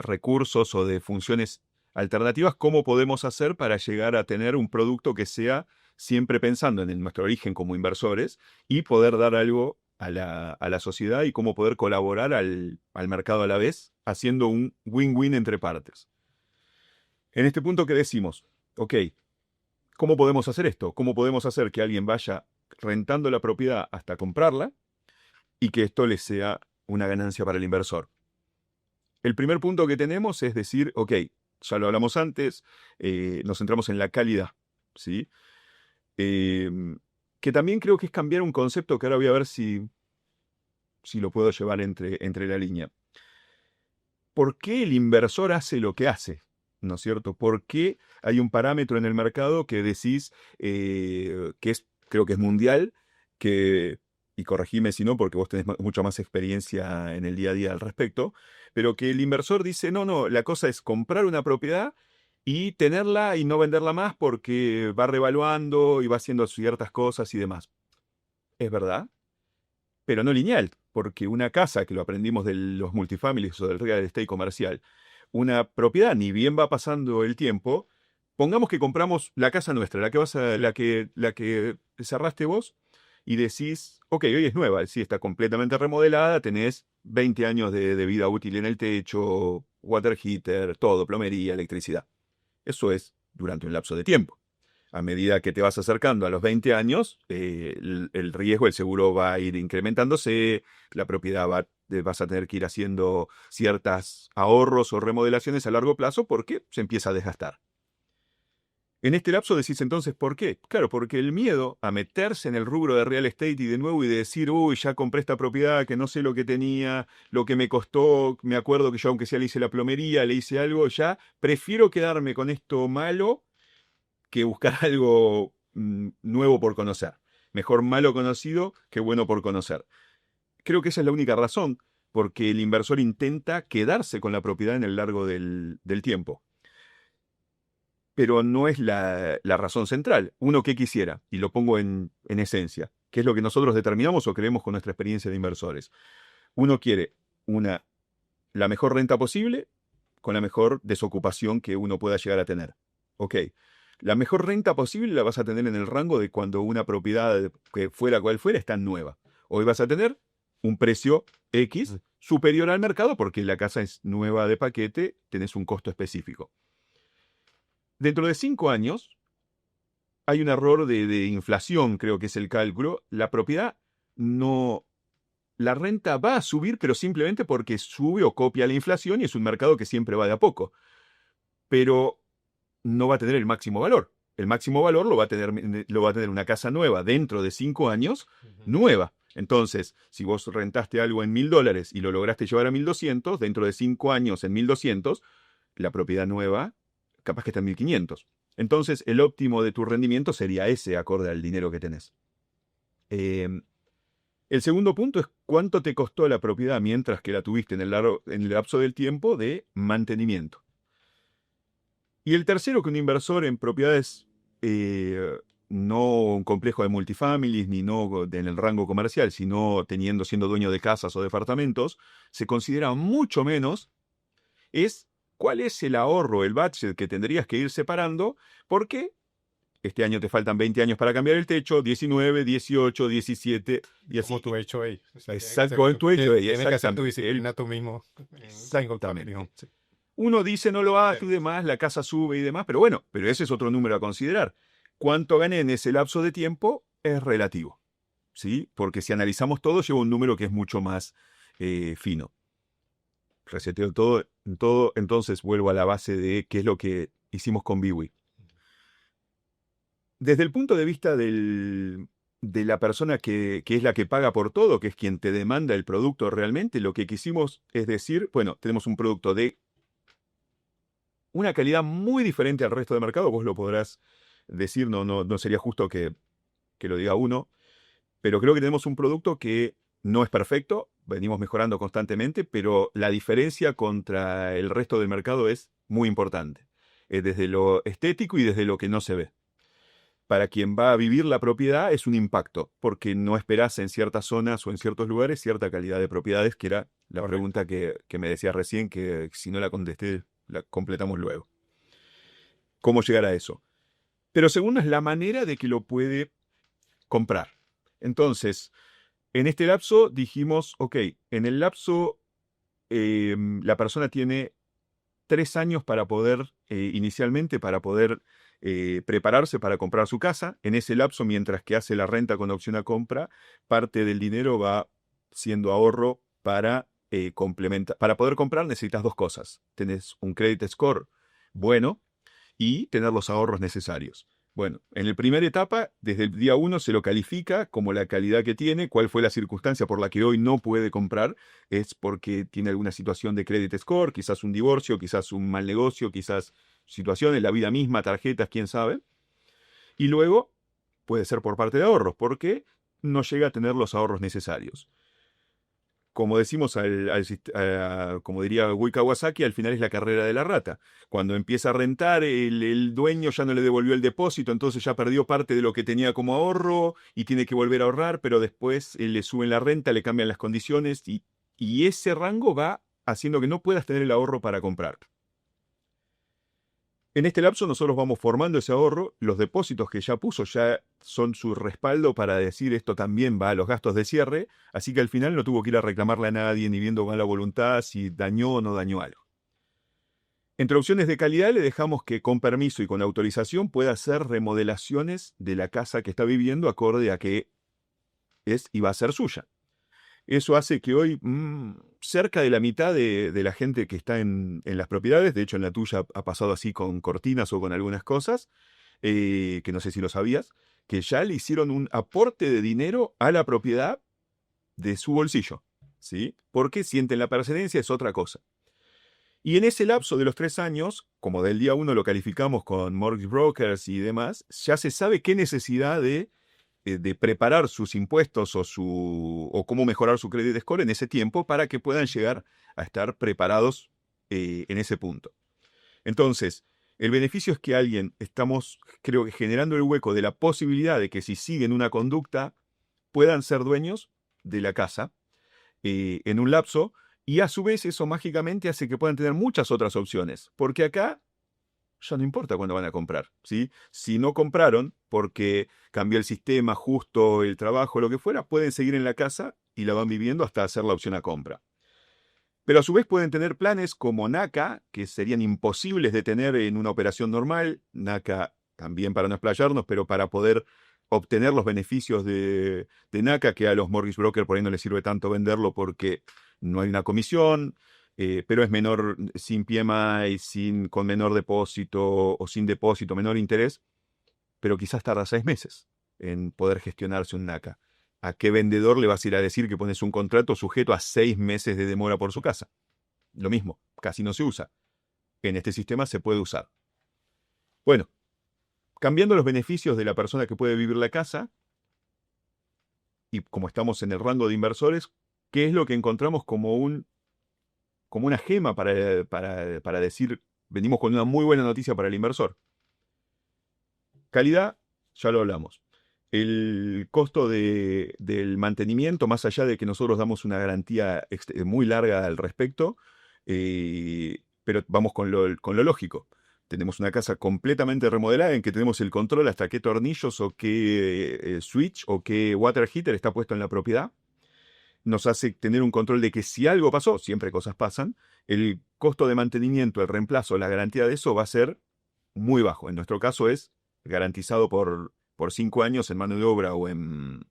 recursos o de funciones alternativas, ¿cómo podemos hacer para llegar a tener un producto que sea siempre pensando en nuestro origen como inversores y poder dar algo a la sociedad y cómo poder colaborar al mercado a la vez, haciendo un win-win entre partes? En este punto que decimos, ok, ¿cómo podemos hacer esto? ¿Cómo podemos hacer que alguien vaya rentando la propiedad hasta comprarla y que esto le sea una ganancia para el inversor? El primer punto que tenemos es decir, ok, ya lo hablamos antes, nos centramos en la calidad, ¿sí? Eh, que también creo que es cambiar un concepto que ahora voy a ver si lo puedo llevar entre la línea. ¿Por qué el inversor hace lo que hace? ¿No es cierto? ¿Por qué hay un parámetro en el mercado que decís que creo que es mundial, y corregime si no, porque vos tenés mucha más experiencia en el día a día al respecto, pero que el inversor dice, no, no, la cosa es comprar una propiedad y tenerla y no venderla más porque va revaluando y va haciendo ciertas cosas y demás? Es verdad, pero no lineal, porque una casa, que lo aprendimos de los multifamilies o del real estate comercial, una propiedad, ni bien va pasando el tiempo, pongamos que compramos la casa nuestra, la que cerraste vos, y decís, ok, hoy es nueva, sí, está completamente remodelada, tenés 20 años de vida útil en el techo, water heater, todo, plomería, electricidad. Eso es durante un lapso de tiempo. A medida que te vas acercando a los 20 años, el riesgo, el seguro va a ir incrementándose, la propiedad vas a tener que ir haciendo ciertos ahorros o remodelaciones a largo plazo porque se empieza a desgastar. En este lapso decís entonces, ¿por qué? Claro, porque el miedo a meterse en el rubro de real estate y de nuevo y de decir, uy, ya compré esta propiedad, que no sé lo que tenía, lo que me costó, me acuerdo que yo aunque sea le hice la plomería, le hice algo, ya prefiero quedarme con esto malo que buscar algo nuevo por conocer. Mejor malo conocido que bueno por conocer. Creo que esa es la única razón, porque el inversor intenta quedarse con la propiedad en el largo del tiempo. Pero no es la razón central. Uno que quisiera, y lo pongo en esencia, que es lo que nosotros determinamos o creemos con nuestra experiencia de inversores. Uno quiere la mejor renta posible con la mejor desocupación que uno pueda llegar a tener. Ok, la mejor renta posible la vas a tener en el rango de cuando una propiedad, que fuera cual fuera, está nueva. Hoy vas a tener un precio X superior al mercado porque la casa es nueva de paquete, tenés un costo específico. Dentro de 5 años, hay un error de inflación, creo que es el cálculo. La propiedad no... La renta va a subir, pero simplemente porque sube o copia la inflación y es un mercado que siempre va de a poco. Pero no va a tener el máximo valor. El máximo valor lo va a tener una casa nueva dentro de 5 años, nueva. Entonces, si vos rentaste algo en $1.000 y lo lograste llevar a 1.200, dentro de 5 años en 1.200, la propiedad nueva capaz que está en 1.500. Entonces, el óptimo de tu rendimiento sería ese, acorde al dinero que tenés. El segundo punto es cuánto te costó la propiedad mientras que la tuviste en el lapso del tiempo de mantenimiento. Y el tercero, que un inversor en propiedades no un complejo de multifamilies, ni no en el rango comercial, sino siendo dueño de casas o departamentos, se considera mucho menos, es cuál es el ahorro, el budget que tendrías que ir separando, porque este año te faltan 20 años para cambiar el techo, 19, 18, 17 y así. Como tu HOA. O sea, Exacto, con tu HOA, tienes que hacer tu exactamente. disciplina tú mismo. Exactamente. Uno dice no lo hagas y demás, la casa sube y demás, pero bueno, pero ese es otro número a considerar. Cuánto gané en ese lapso de tiempo es relativo, ¿sí? Porque si analizamos todo, lleva un número que es mucho más fino. Reseteo todo, entonces vuelvo a la base de qué es lo que hicimos con Biwi. Desde el punto de vista de la persona que es la que paga por todo, que es quien te demanda el producto realmente, lo que quisimos es decir, bueno, tenemos un producto de una calidad muy diferente al resto del mercado, vos lo podrás decir, no sería justo que lo diga uno, pero creo que tenemos un producto que no es perfecto, venimos mejorando constantemente, pero la diferencia contra el resto del mercado es muy importante, desde lo estético y desde lo que no se ve. Para quien va a vivir la propiedad es un impacto, porque no esperás en ciertas zonas o en ciertos lugares cierta calidad de propiedades, que era la pregunta que me decías recién, que si no la contesté, la completamos luego. ¿Cómo llegar a eso? Pero segundo es la manera de que lo puede comprar. Entonces, en este lapso dijimos, ok, en el lapso la persona tiene 3 años para poder, inicialmente, para poder prepararse para comprar su casa. En ese lapso, mientras que hace la renta con opción a compra, parte del dinero va siendo ahorro para complementar. Para poder comprar necesitas 2 cosas. Tenés un credit score bueno y tener los ahorros necesarios. Bueno, en la primera etapa, desde el día 1 se lo califica como la calidad que tiene, cuál fue la circunstancia por la que hoy no puede comprar, es porque tiene alguna situación de credit score, quizás un divorcio, quizás un mal negocio, quizás situaciones, la vida misma, tarjetas, quién sabe. Y luego puede ser por parte de ahorros, porque no llega a tener los ahorros necesarios. Como decimos, como diría Gui Kawasaki, al final es la carrera de la rata. Cuando empieza a rentar, el dueño ya no le devolvió el depósito, entonces ya perdió parte de lo que tenía como ahorro y tiene que volver a ahorrar, pero después le suben la renta, le cambian las condiciones y ese rango va haciendo que no puedas tener el ahorro para comprar. En este lapso nosotros vamos formando ese ahorro, los depósitos que ya puso ya son su respaldo para decir esto también va a los gastos de cierre, así que al final no tuvo que ir a reclamarle a nadie ni viendo mala voluntad si dañó o no dañó algo. Entre opciones de calidad le dejamos que con permiso y con autorización pueda hacer remodelaciones de la casa que está viviendo acorde a que es y va a ser suya. Eso hace que hoy cerca de la mitad de la gente que está en las propiedades, de hecho en la tuya ha pasado así con cortinas o con algunas cosas, que no sé si lo sabías, que ya le hicieron un aporte de dinero a la propiedad de su bolsillo, ¿sí? Porque sienten la pertenencia, es otra cosa. Y en ese lapso de los 3 años, como del día uno lo calificamos con mortgage brokers y demás, ya se sabe qué necesidad de preparar sus impuestos o cómo mejorar su credit score en ese tiempo para que puedan llegar a estar preparados en ese punto. Entonces, el beneficio es que estamos, creo que generando el hueco de la posibilidad de que si siguen una conducta, puedan ser dueños de la casa en un lapso, y a su vez eso mágicamente hace que puedan tener muchas otras opciones, porque acá ya no importa cuándo van a comprar, ¿sí? Si no compraron porque cambió el sistema, justo el trabajo, lo que fuera, pueden seguir en la casa y la van viviendo hasta hacer la opción a compra. Pero a su vez pueden tener planes como NACA, que serían imposibles de tener en una operación normal. NACA también para no explayarnos, pero para poder obtener los beneficios de NACA, que a los mortgage brokers por ahí no les sirve tanto venderlo porque no hay una comisión, pero es menor, sin PMI, con menor depósito o sin depósito, menor interés, pero quizás tarda 6 meses en poder gestionarse un NACA. ¿A qué vendedor le vas a ir a decir que pones un contrato sujeto a 6 meses de demora por su casa? Lo mismo, casi no se usa. En este sistema se puede usar. Bueno, cambiando los beneficios de la persona que puede vivir la casa, y como estamos en el rango de inversores, ¿qué es lo que encontramos como una gema para decir, venimos con una muy buena noticia para el inversor? Calidad, ya lo hablamos. El costo del mantenimiento, más allá de que nosotros damos una garantía muy larga al respecto, pero vamos con lo lógico. Tenemos una casa completamente remodelada en que tenemos el control hasta qué tornillos o qué switch o qué water heater está puesto en la propiedad. Nos hace tener un control de que si algo pasó, siempre cosas pasan, el costo de mantenimiento, el reemplazo, la garantía de eso va a ser muy bajo. En nuestro caso es garantizado por 5 años en mano de obra o en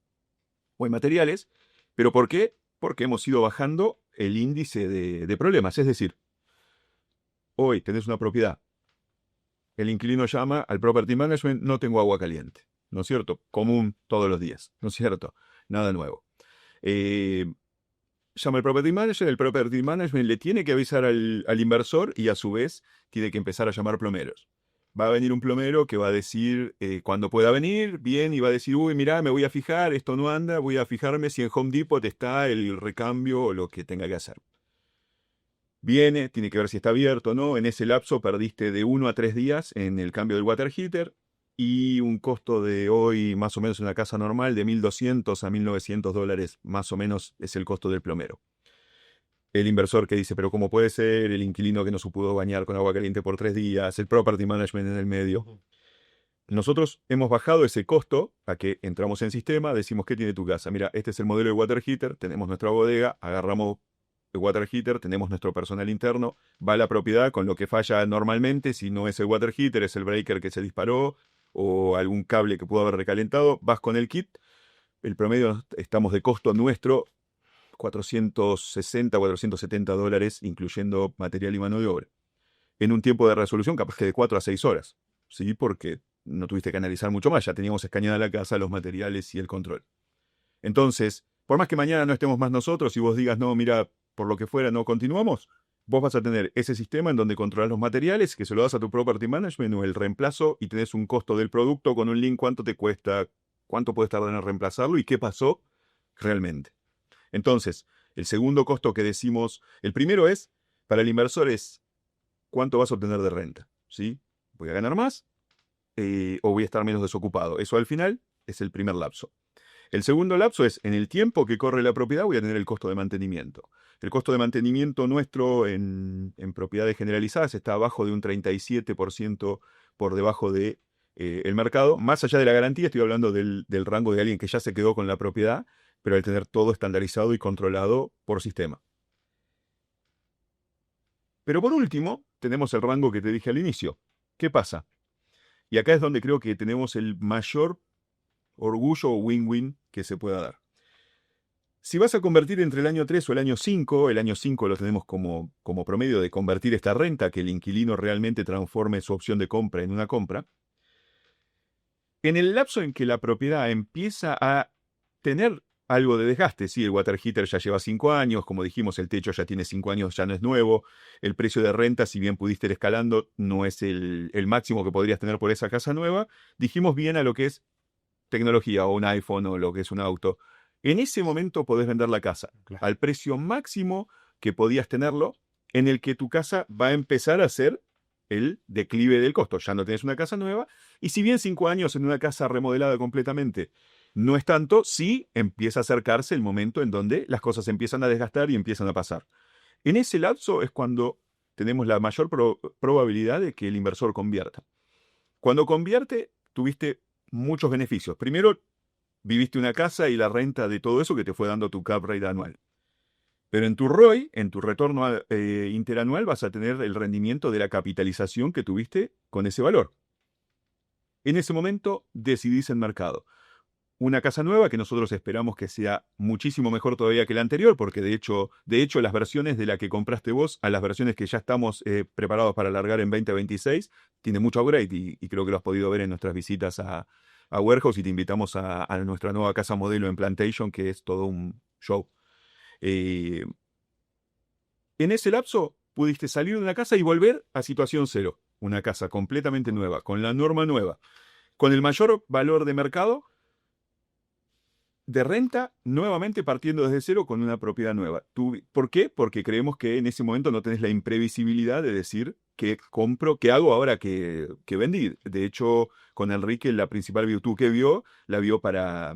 materiales. ¿Pero por qué? Porque hemos ido bajando el índice de problemas. Es decir, hoy tenés una propiedad, el inquilino llama al property management, no tengo agua caliente, ¿no es cierto? Común todos los días, ¿no es cierto? Nada nuevo. Llama al el property management le tiene que avisar al inversor y a su vez tiene que empezar a llamar plomeros. Va a venir un plomero que va a decir cuando pueda venir, bien, y va a decir, uy, mirá, me voy a fijar, esto no anda, voy a fijarme si en Home Depot está el recambio o lo que tenga que hacer. Viene, tiene que ver si está abierto o no. En ese lapso perdiste de 1 a 3 días en el cambio del water heater y un costo de hoy, más o menos en una casa normal, de $1.200 a $1.900, más o menos es el costo del plomero. El inversor que dice, pero ¿cómo puede ser? El inquilino que no se pudo bañar con agua caliente por 3 días, el property management en el medio. Nosotros hemos bajado ese costo a que entramos en sistema, decimos, ¿qué tiene tu casa? Mira, este es el modelo de water heater, tenemos nuestra bodega, agarramos el water heater, tenemos nuestro personal interno, va a la propiedad con lo que falla normalmente, si no es el water heater, es el breaker que se disparó o algún cable que pudo haber recalentado, vas con el kit, el promedio estamos de costo nuestro $460, $470, incluyendo material y mano de obra. En un tiempo de resolución capaz que de 4 a 6 horas, ¿sí? Porque no tuviste que analizar mucho más, ya teníamos escaneada la casa, los materiales y el control. Entonces, por más que mañana no estemos más nosotros y vos digas, no, mira, por lo que fuera no continuamos, vos vas a tener ese sistema en donde controlas los materiales, que se lo das a tu property management o el reemplazo y tenés un costo del producto con un link, cuánto te cuesta, cuánto puedes tardar en reemplazarlo y qué pasó realmente. Entonces, el segundo costo que decimos, el primero es, para el inversor es, ¿cuánto vas a obtener de renta? ¿Sí? ¿Voy a ganar más o voy a estar menos desocupado? Eso al final es el primer lapso. El segundo lapso es, en el tiempo que corre la propiedad voy a tener el costo de mantenimiento. El costo de mantenimiento nuestro en propiedades generalizadas está abajo de un 37% por debajo de el mercado. Más allá de la garantía, estoy hablando del rango de alguien que ya se quedó con la propiedad, pero al tener todo estandarizado y controlado por sistema. Pero por último, tenemos el rango que te dije al inicio. ¿Qué pasa? Y acá es donde creo que tenemos el mayor orgullo o win-win que se pueda dar. Si vas a convertir entre el año 3 o el año 5 lo tenemos como promedio de convertir esta renta, que el inquilino realmente transforme su opción de compra en una compra. En el lapso en que la propiedad empieza a tener algo de desgaste, sí, el water heater ya lleva 5 años, como dijimos, el techo ya tiene 5 años, ya no es nuevo, el precio de renta, si bien pudiste ir escalando, no es el máximo que podrías tener por esa casa nueva, dijimos bien a lo que es tecnología o un iPhone o lo que es un auto. En ese momento podés vender la casa Claro. al precio máximo que podías tenerlo, en el que tu casa va a empezar a ser el declive del costo. Ya no tenés una casa nueva, y si bien 5 años en una casa remodelada completamente no es tanto, sí empieza a acercarse el momento en donde las cosas empiezan a desgastar y empiezan a pasar. En ese lapso es cuando tenemos la mayor probabilidad de que el inversor convierta. Cuando convierte, tuviste muchos beneficios. Primero, viviste una casa y la renta de todo eso que te fue dando tu cap rate anual. Pero en tu ROI, en tu retorno interanual, vas a tener el rendimiento de la capitalización que tuviste con ese valor. En ese momento decidís en mercado. Una casa nueva que nosotros esperamos que sea muchísimo mejor todavía que la anterior, porque de hecho las versiones de la que compraste vos a las versiones que ya estamos preparados para largar en 2026, tiene mucho upgrade y creo que lo has podido ver en nuestras visitas a Warehouse, y te invitamos a nuestra nueva casa modelo en Plantation, que es todo un show. Eh, en ese lapso pudiste salir de una casa y volver a situación cero. Una casa completamente nueva, con la norma nueva, con el mayor valor de mercado de renta, nuevamente partiendo desde cero con una propiedad nueva. ¿Por qué? Porque creemos que en ese momento no tenés la imprevisibilidad de decir qué compro, qué hago ahora que vendí. De hecho, con Enrique la principal virtud que vio, la vio para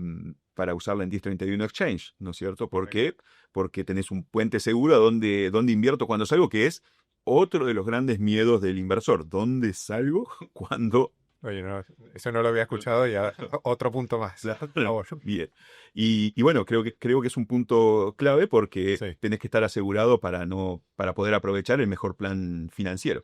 usarla en 1031 Exchange, ¿no es cierto? ¿Por qué? Porque tenés un puente seguro a donde invierto cuando salgo, que es otro de los grandes miedos del inversor. ¿Dónde salgo cuando... Oye, no, eso no lo había escuchado, ya otro punto más. Por Claro, favor. bien. Y bueno, creo que es un punto clave porque Sí. tenés que estar asegurado para poder aprovechar el mejor plan financiero.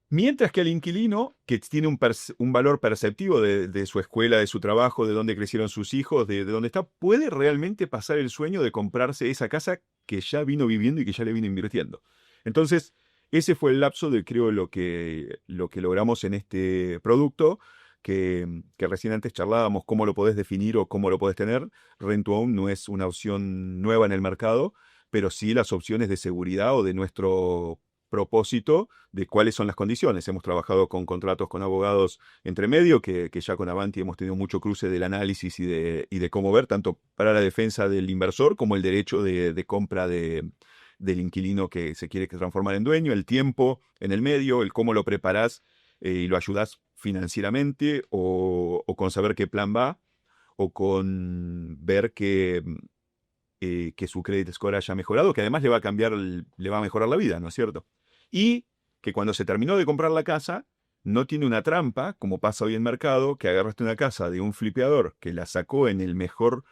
Mientras que al inquilino, que tiene un valor perceptivo de su escuela, de su trabajo, de dónde crecieron sus hijos, de dónde está, puede realmente pasar el sueño de comprarse esa casa que ya vino viviendo y que ya le vino invirtiendo. Entonces, ese fue el lapso de, creo, lo que logramos en este producto, que recién antes charlábamos cómo lo podés definir o cómo lo podés tener. Rent to Own no es una opción nueva en el mercado, pero sí las opciones de seguridad o de nuestro propósito de cuáles son las condiciones. Hemos trabajado con contratos con abogados entre medio, que ya con Avanti hemos tenido mucho cruce del análisis y de cómo ver, tanto para la defensa del inversor como el derecho de compra del inquilino que se quiere transformar en dueño, el tiempo en el medio, el cómo lo preparás y lo ayudás financieramente, o con saber qué plan va, o con ver que su credit score haya mejorado, que además le va a cambiar, le va a mejorar la vida, ¿no es cierto? Y que cuando se terminó de comprar la casa, no tiene una trampa, como pasa hoy en mercado, que agarraste una casa de un flipeador que la sacó en el mejor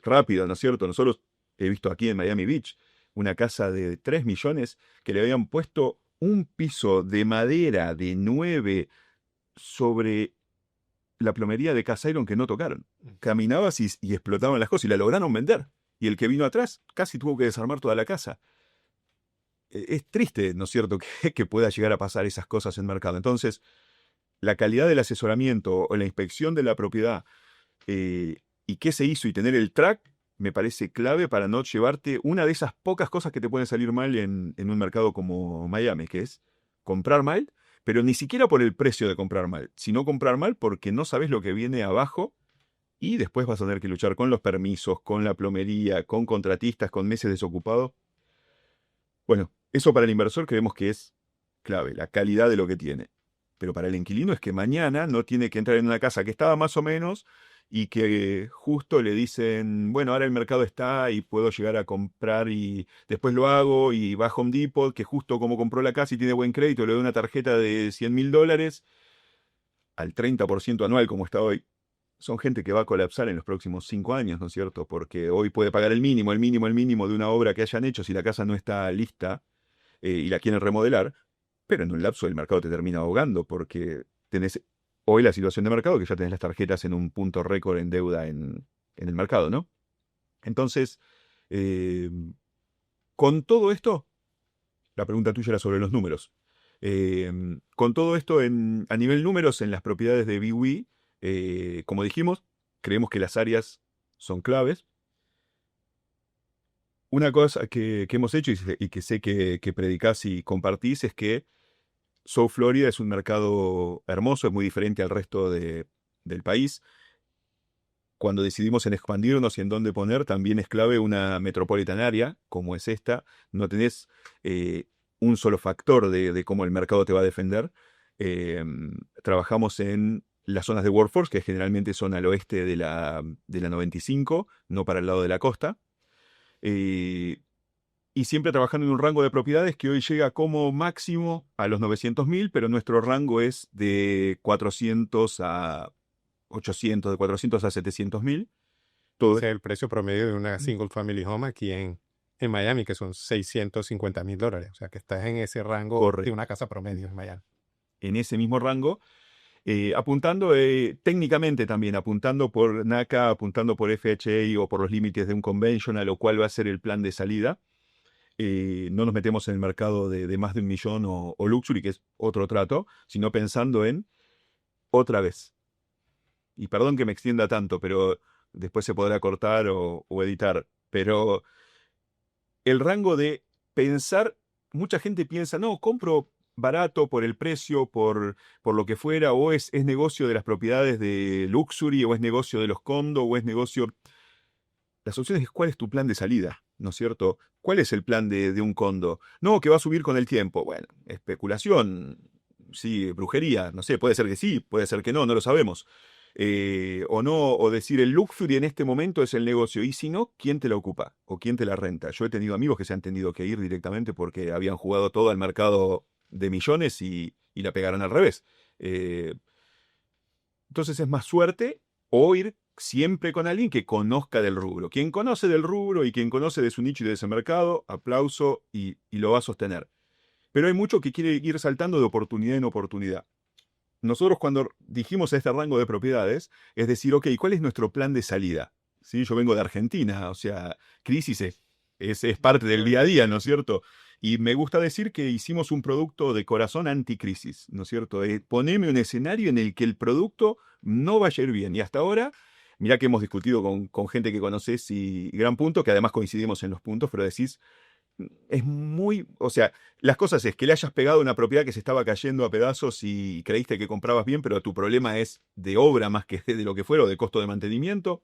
rápido, ¿no es cierto? Nosotros he visto aquí en Miami Beach una casa de 3 millones que le habían puesto un piso de madera de 9 sobre la plomería de Casa Iron que no tocaron. Caminabas y explotaban las cosas y la lograron vender. Y el que vino atrás casi tuvo que desarmar toda la casa. Es triste, ¿no es cierto?, que pueda llegar a pasar esas cosas en mercado. Entonces, la calidad del asesoramiento o la inspección de la propiedad y qué se hizo y tener el track me parece clave para no llevarte una de esas pocas cosas que te pueden salir mal en un mercado como Miami, que es comprar mal, pero ni siquiera por el precio de comprar mal, sino comprar mal porque no sabes lo que viene abajo y después vas a tener que luchar con los permisos, con la plomería, con contratistas, con meses desocupados. Bueno, eso para el inversor creemos que es clave, la calidad de lo que tiene. Pero para el inquilino es que mañana no tiene que entrar en una casa que estaba más o menos y que justo le dicen, bueno, ahora el mercado está y puedo llegar a comprar y después lo hago, y va a Home Depot, que justo como compró la casa y tiene buen crédito, le doy una tarjeta de $100.000 al 30% anual como está hoy. Son gente que va a colapsar en los próximos 5 años, ¿no es cierto? Porque hoy puede pagar el mínimo de una obra que hayan hecho si la casa no está lista. y la quieren remodelar, pero en un lapso el mercado te termina ahogando porque tenés hoy la situación de mercado que ya tenés las tarjetas en un punto récord en deuda en el mercado, ¿no? Entonces, eh, con todo esto, la pregunta tuya era sobre los números. Con todo esto a nivel números en las propiedades de BWI, como dijimos, creemos que las áreas son claves. Una cosa que hemos hecho y que sé que predicás y compartís es que South Florida es un mercado hermoso, es muy diferente al resto del país. Cuando decidimos en expandirnos y en dónde poner, también es clave una metropolitan area, como es esta. No tenés un solo factor de cómo el mercado te va a defender. Eh, Trabajamos en las zonas de workforce, que generalmente son al oeste de la 95, no para el lado de la costa. Eh, y siempre trabajando en un rango de propiedades que hoy llega como máximo a los 900.000, pero nuestro rango es de 400 a 800, de 400 a 700.000. Todo Ese es el precio promedio de una single family home aquí en Miami, que son $650,000. O sea, que estás en ese rango de corre una casa promedio en Miami. en ese mismo rango, apuntando técnicamente también, apuntando por NACA, apuntando por FHA o por los límites de un conventional, o cuál va a ser el plan de salida. No nos metemos en el mercado de más de 1 millón o luxury, que es otro trato, sino pensando en otra vez. Y perdón que me extienda tanto, pero después se podrá cortar o editar. Pero el rango de pensar, mucha gente piensa, no, compro barato por el precio, por lo que fuera, o es negocio de las propiedades de luxury, o es negocio de los condos, o es negocio. Las opciones es cuál es tu plan de salida, ¿no es cierto? ¿Cuál es el plan de un condo? No, que va a subir con el tiempo. Bueno, especulación, sí, brujería, no sé, puede ser que sí, puede ser que no, no lo sabemos. O no, o decir el luxury en este momento es el negocio, y si no, ¿quién te la ocupa? ¿O quién te la renta? Yo he tenido amigos que se han tenido que ir directamente porque habían jugado todo al mercado de millones y la pegaron al revés. Eh, entonces es más suerte o ir siempre con alguien que conozca del rubro. Quien conoce del rubro y quien conoce de su nicho y de ese mercado, aplauso y lo va a sostener. Pero hay mucho que quiere ir saltando de oportunidad en oportunidad. Nosotros cuando dijimos este rango de propiedades, es decir, ok, ¿cuál es nuestro plan de salida? ¿Sí? Yo vengo de Argentina, o sea, crisis es parte del día a día, ¿no es cierto? Y me gusta decir que hicimos un producto de corazón anticrisis, ¿no es cierto? Poneme un escenario en el que el producto no vaya a ir bien. Y hasta ahora, mirá que hemos discutido con gente que conoces y gran punto, que además coincidimos en los puntos, pero decís, es muy, o sea, las cosas es que le hayas pegado una propiedad que se estaba cayendo a pedazos y creíste que comprabas bien, pero tu problema es de obra más que de lo que fuera, o de costo de mantenimiento.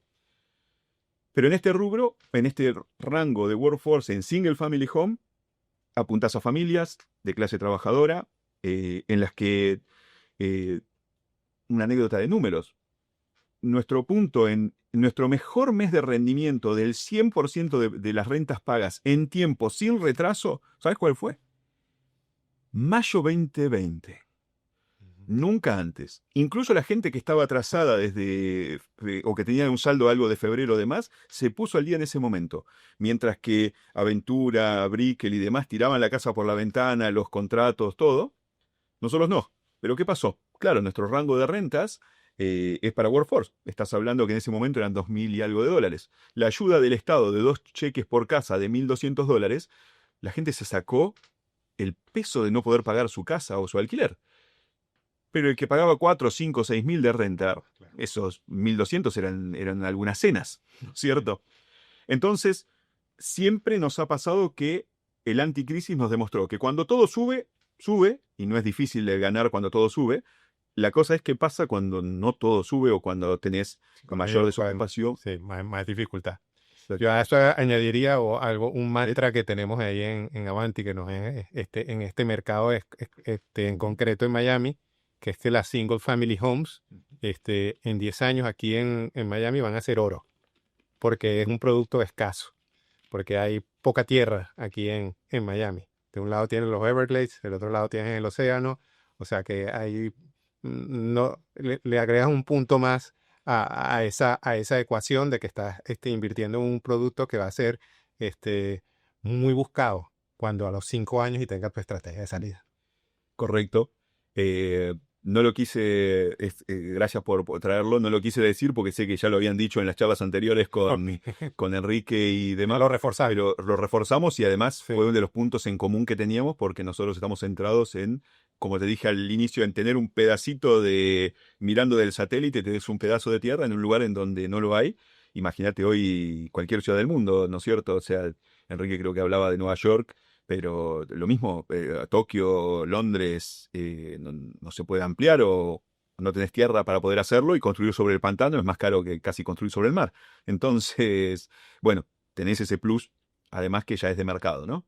Pero en este rubro, en este rango de workforce en single family home, apuntas a familias de clase trabajadora, en las que, eh, una anécdota de números, nuestro punto en nuestro mejor mes de rendimiento del 100% de las rentas pagas en tiempo sin retraso, ¿sabes cuál fue? Mayo 2020. Nunca antes. Incluso la gente que estaba atrasada o que tenía un saldo algo de febrero o demás, se puso al día en ese momento. Mientras que Aventura, Brickell y demás tiraban la casa por la ventana, los contratos, todo. Nosotros no. ¿Pero qué pasó? Claro, nuestro rango de rentas es para Workforce. Estás hablando que en ese momento eran 2.000 y algo de dólares. La ayuda del Estado de 2 cheques por casa de $1.200, la gente se sacó el peso de no poder pagar su casa o su alquiler. Pero el que pagaba 4, 5, 6.000 de renta, esos 1.200 eran algunas cenas, ¿no es cierto? Entonces, siempre nos ha pasado que el anticrisis nos demostró que cuando todo sube, sube, y no es difícil de ganar cuando todo sube. La cosa es qué pasa cuando no todo sube o cuando tenés mayor desocupación. Sí, más dificultad. Exacto. Yo a eso añadiría un mantra que tenemos ahí en Avanti, que nos es en este mercado en concreto en Miami, que es que las single family homes en 10 años aquí en Miami van a ser oro, porque es un producto escaso, porque hay poca tierra aquí en Miami. De un lado tienen los Everglades, del otro lado tienen el océano, o sea que ahí no, le agregas un punto más a esa ecuación de que estás invirtiendo en un producto que va a ser muy buscado cuando a los 5 años y tengas tu estrategia de salida. Correcto. No lo quise, gracias por traerlo, no lo quise decir porque sé que ya lo habían dicho en las charlas anteriores Ok. con Enrique y demás, Lo reforzaste. pero lo reforzamos y además Sí. fue uno de los puntos en común que teníamos porque nosotros estamos centrados en, como te dije al inicio, en tener un pedacito de, mirando del satélite, tenés un pedazo de tierra en un lugar en donde no lo hay. Imagínate hoy cualquier ciudad del mundo, ¿no es cierto? O sea, Enrique creo que hablaba de Nueva York. Pero lo mismo, Tokio, Londres, no se puede ampliar o no tenés tierra para poder hacerlo y construir sobre el pantano es más caro que casi construir sobre el mar. Entonces, bueno, tenés ese plus, además que ya es de mercado, ¿no?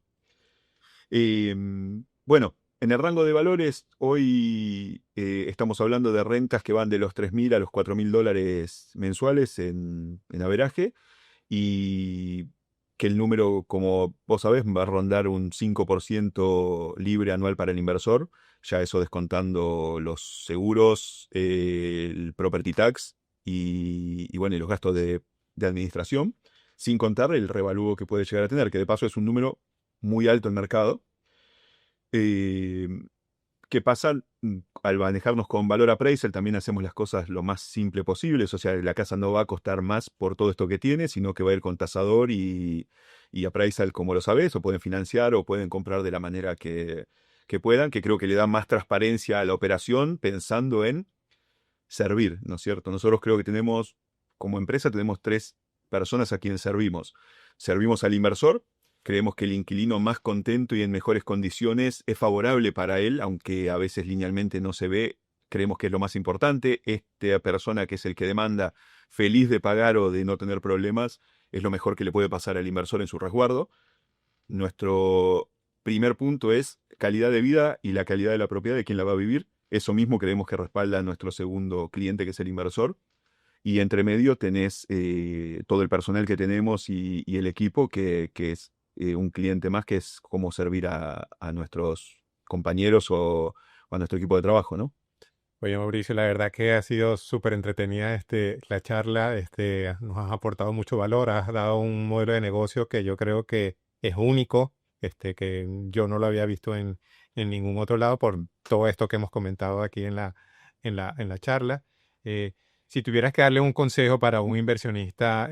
Bueno, en el rango de valores, hoy estamos hablando de rentas que van de los 3.000 a los 4.000 dólares mensuales en averaje y que el número, como vos sabés, va a rondar un 5% libre anual para el inversor, ya eso descontando los seguros, el property tax y bueno, y los gastos de administración, sin contar el revalúo que puede llegar a tener, que de paso es un número muy alto en mercado. Eh, ¿Qué pasa? Al manejarnos con valor appraisal también hacemos las cosas lo más simple posible, o sea, la casa no va a costar más por todo esto que tiene, sino que va a ir con tasador y appraisal como lo sabés, o pueden financiar o pueden comprar de la manera que puedan, que creo que le da más transparencia a la operación pensando en servir, ¿no es cierto? Nosotros creo que tenemos, como empresa, tenemos tres personas a quienes servimos. Servimos al inversor, creemos que el inquilino más contento y en mejores condiciones es favorable para él, aunque a veces linealmente no se ve, creemos que es lo más importante. Esta persona que es el que demanda, feliz de pagar o de no tener problemas, es lo mejor que le puede pasar al inversor en su resguardo. Nuestro primer punto es calidad de vida y la calidad de la propiedad de quien la va a vivir. Eso mismo creemos que respalda a nuestro segundo cliente, que es el inversor. Y entre medio tenés todo el personal que tenemos y el equipo, que es un cliente más, que es cómo servir a nuestros compañeros o a nuestro equipo de trabajo, ¿no? Oye, Mauricio, la verdad que ha sido súper entretenida la charla, nos has aportado mucho valor, has dado un modelo de negocio que yo creo que es único, que yo no lo había visto en ningún otro lado por todo esto que hemos comentado aquí en la charla. Eh, si tuvieras que darle un consejo para un inversionista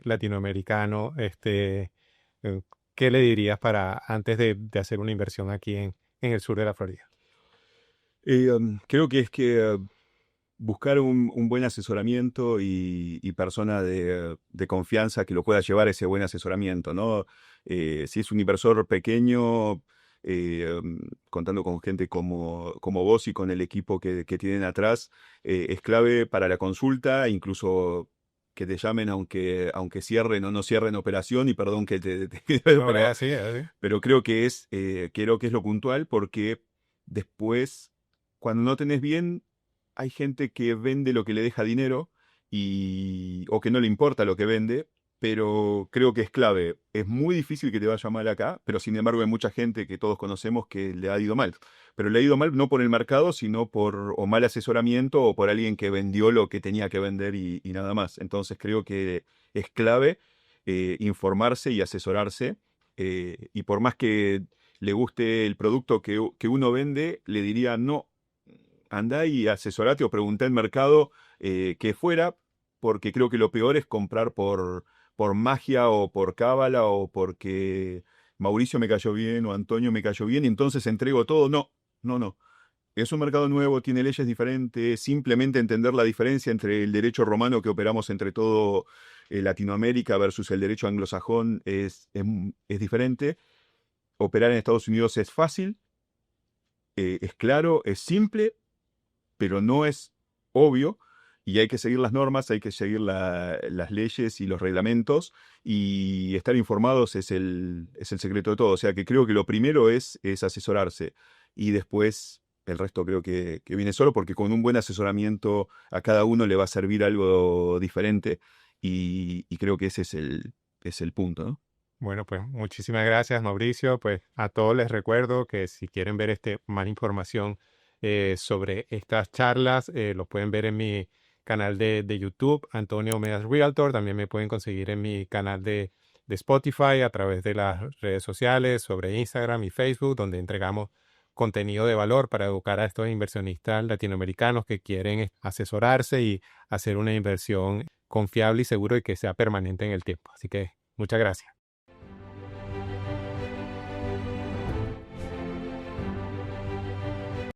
latinoamericano, eh, ¿qué le dirías para antes de hacer una inversión aquí en el sur de la Florida? Creo que es que buscar un buen asesoramiento y persona de confianza que lo pueda llevar ese buen asesoramiento, ¿no? Si es un inversor pequeño, contando con gente como vos y con el equipo que tienen atrás, es clave para la consulta, incluso que te llamen aunque cierren o no cierren operación, y perdón que No, es así. pero creo que es lo puntual porque después, cuando no tenés bien, hay gente que vende lo que le deja dinero o que no le importa lo que vende, pero creo que es clave. Es muy difícil que te vaya mal acá, pero sin embargo hay mucha gente que todos conocemos que le ha ido mal. Pero le ha ido mal no por el mercado, sino por o mal asesoramiento o por alguien que vendió lo que tenía que vender y nada más. Entonces creo que es clave informarse y asesorarse. Y por más que le guste el producto que uno vende, le diría no, andá y asesorate o preguntá en mercado que fuera, porque creo que lo peor es comprar por magia o por cábala o porque Mauricio me cayó bien o Antonio me cayó bien y entonces entrego todo. No, no, no. Es un mercado nuevo, tiene leyes diferentes, simplemente entender la diferencia entre el derecho romano que operamos entre todo Latinoamérica versus el derecho anglosajón es diferente. Operar en Estados Unidos es fácil, es claro, es simple, pero no es obvio y hay que seguir las normas, hay que seguir las leyes y los reglamentos y estar informados es el secreto de todo. O sea que creo que lo primero es asesorarse y después el resto creo que viene solo porque con un buen asesoramiento a cada uno le va a servir algo diferente y creo que ese es el punto, ¿no? Bueno, pues muchísimas gracias, Mauricio. Pues a todos les recuerdo que si quieren ver más información sobre estas charlas, los pueden ver en mi canal de YouTube, Antonio Medas Realtor. También me pueden conseguir en mi canal de de Spotify, a través de las redes sociales, sobre Instagram y Facebook, donde entregamos contenido de valor para educar a estos inversionistas latinoamericanos que quieren asesorarse y hacer una inversión confiable y seguro y que sea permanente en el tiempo. Así que muchas gracias.